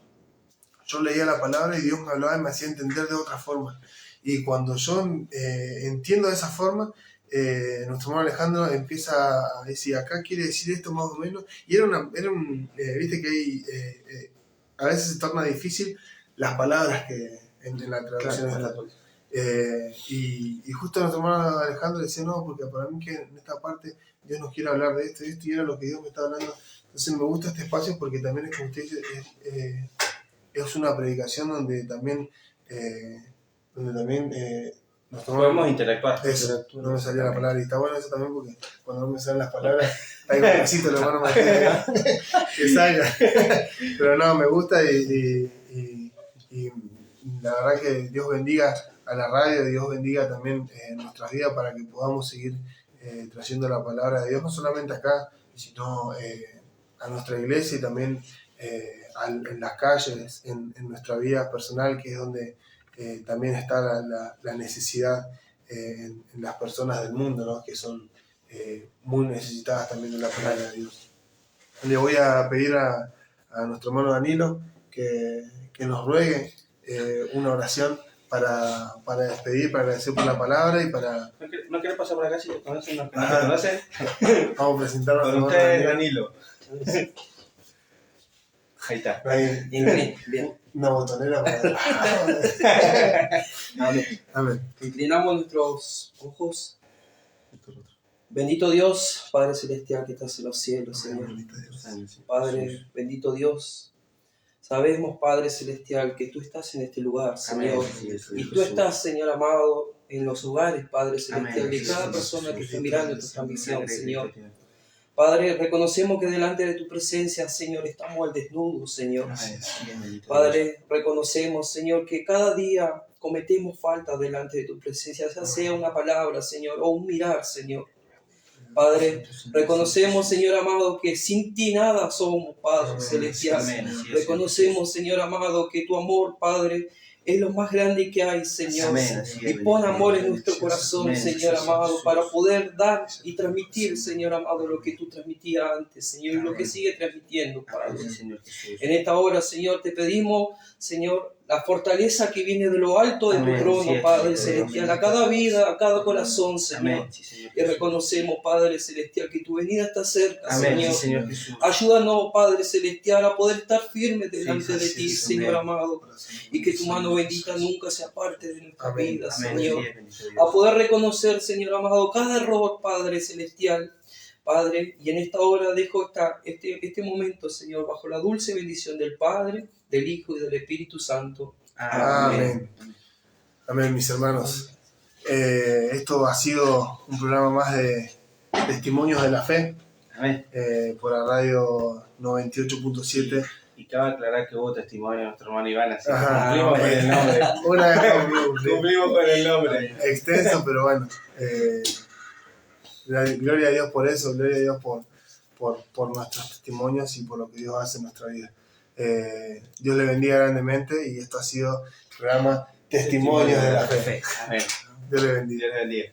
yo leía la palabra y Dios me hablaba y me hacía entender de otra forma. Y cuando yo entiendo de esa forma, nuestro hermano Alejandro empieza a decir, acá quiere decir esto más o menos, y viste que hay, a veces se torna difícil las palabras que en la traducción. Claro. Y justo nuestro hermano Alejandro decía, no, porque para mí que en esta parte Dios nos quiere hablar de esto y era lo que Dios me está hablando. Entonces me gusta este espacio porque también es como usted dice, es una predicación donde también podemos interactuar. Eso, no me salía la palabra y está bueno eso también porque cuando no me salen las palabras hay un besito el hermano Matías que salga. Pero no, me gusta y la verdad que Dios bendiga a la radio, Dios bendiga también nuestras vidas para que podamos seguir trayendo la palabra de Dios, no solamente acá, sino a nuestra iglesia y también en las calles, en nuestra vida personal, que es donde también está la necesidad en las personas del mundo, ¿no? Que son muy necesitadas también de la palabra de Dios. Le voy a pedir a nuestro hermano Danilo que nos ruegue una oración para despedir, para agradecer por la palabra y para... ¿No querés pasar por acá si conocen los que no te conocen? Vamos a presentarnos Con ustedes, Danilo. Ahí está. Ahí. Bien. Una botonera para... Amén. Amén. Inclinamos nuestros ojos. Bendito Dios, Padre Celestial que estás en los cielos, Señor. Padre, bendito Dios. Sabemos, Padre Celestial, que tú estás en este lugar, Señor. Y tú estás, Señor amado, en los hogares, Padre Celestial, de cada persona que está mirando esta transmisión, Señor. Padre, reconocemos que delante de tu presencia, Señor, estamos al desnudo, Señor. Padre, reconocemos, Señor, que cada día cometemos falta delante de tu presencia, ya sea una palabra, Señor, o un mirar, Señor. Padre, reconocemos, Señor amado, que sin ti nada somos, Padre Celestial. Reconocemos, Señor amado, que tu amor, Padre, es lo más grande que hay, Señor. Y pon amor en nuestro corazón, Señor amado, para poder dar y transmitir, Señor amado, lo que tú transmitías antes, Señor, y lo que sigue transmitiendo, Padre. En esta hora, Señor, te pedimos, Señor, la fortaleza que viene de lo alto de tu trono, Padre Celestial, a cada vida, a cada corazón, Señor. Y reconocemos, Padre Celestial, que tu venida está cerca, Señor. Ayúdanos, Padre Celestial, a poder estar firmes delante de ti, Señor amado, y que tu mano bendita nunca se aparte de nuestra vida, Señor. A poder reconocer, Señor amado, cada error, Padre Celestial. Padre, y en esta hora dejo este momento, Señor, bajo la dulce bendición del Padre, del Hijo y del Espíritu Santo. Amén. Amén, mis hermanos. Esto ha sido un programa más de Testimonios de la Fe. Amén. Por la radio 98.7. Y cabe aclarar que hubo testimonio de nuestro hermano Iván, así que Ajá, cumplimos con el nombre. Una vez Cumplimos con el nombre. extenso, pero bueno. Gloria a Dios por eso, gloria a Dios por nuestros testimonios y por lo que Dios hace en nuestra vida. Dios le bendiga grandemente y esto ha sido el programa Testimonios de la Fe. Amén. Dios le bendiga. Dios le bendiga.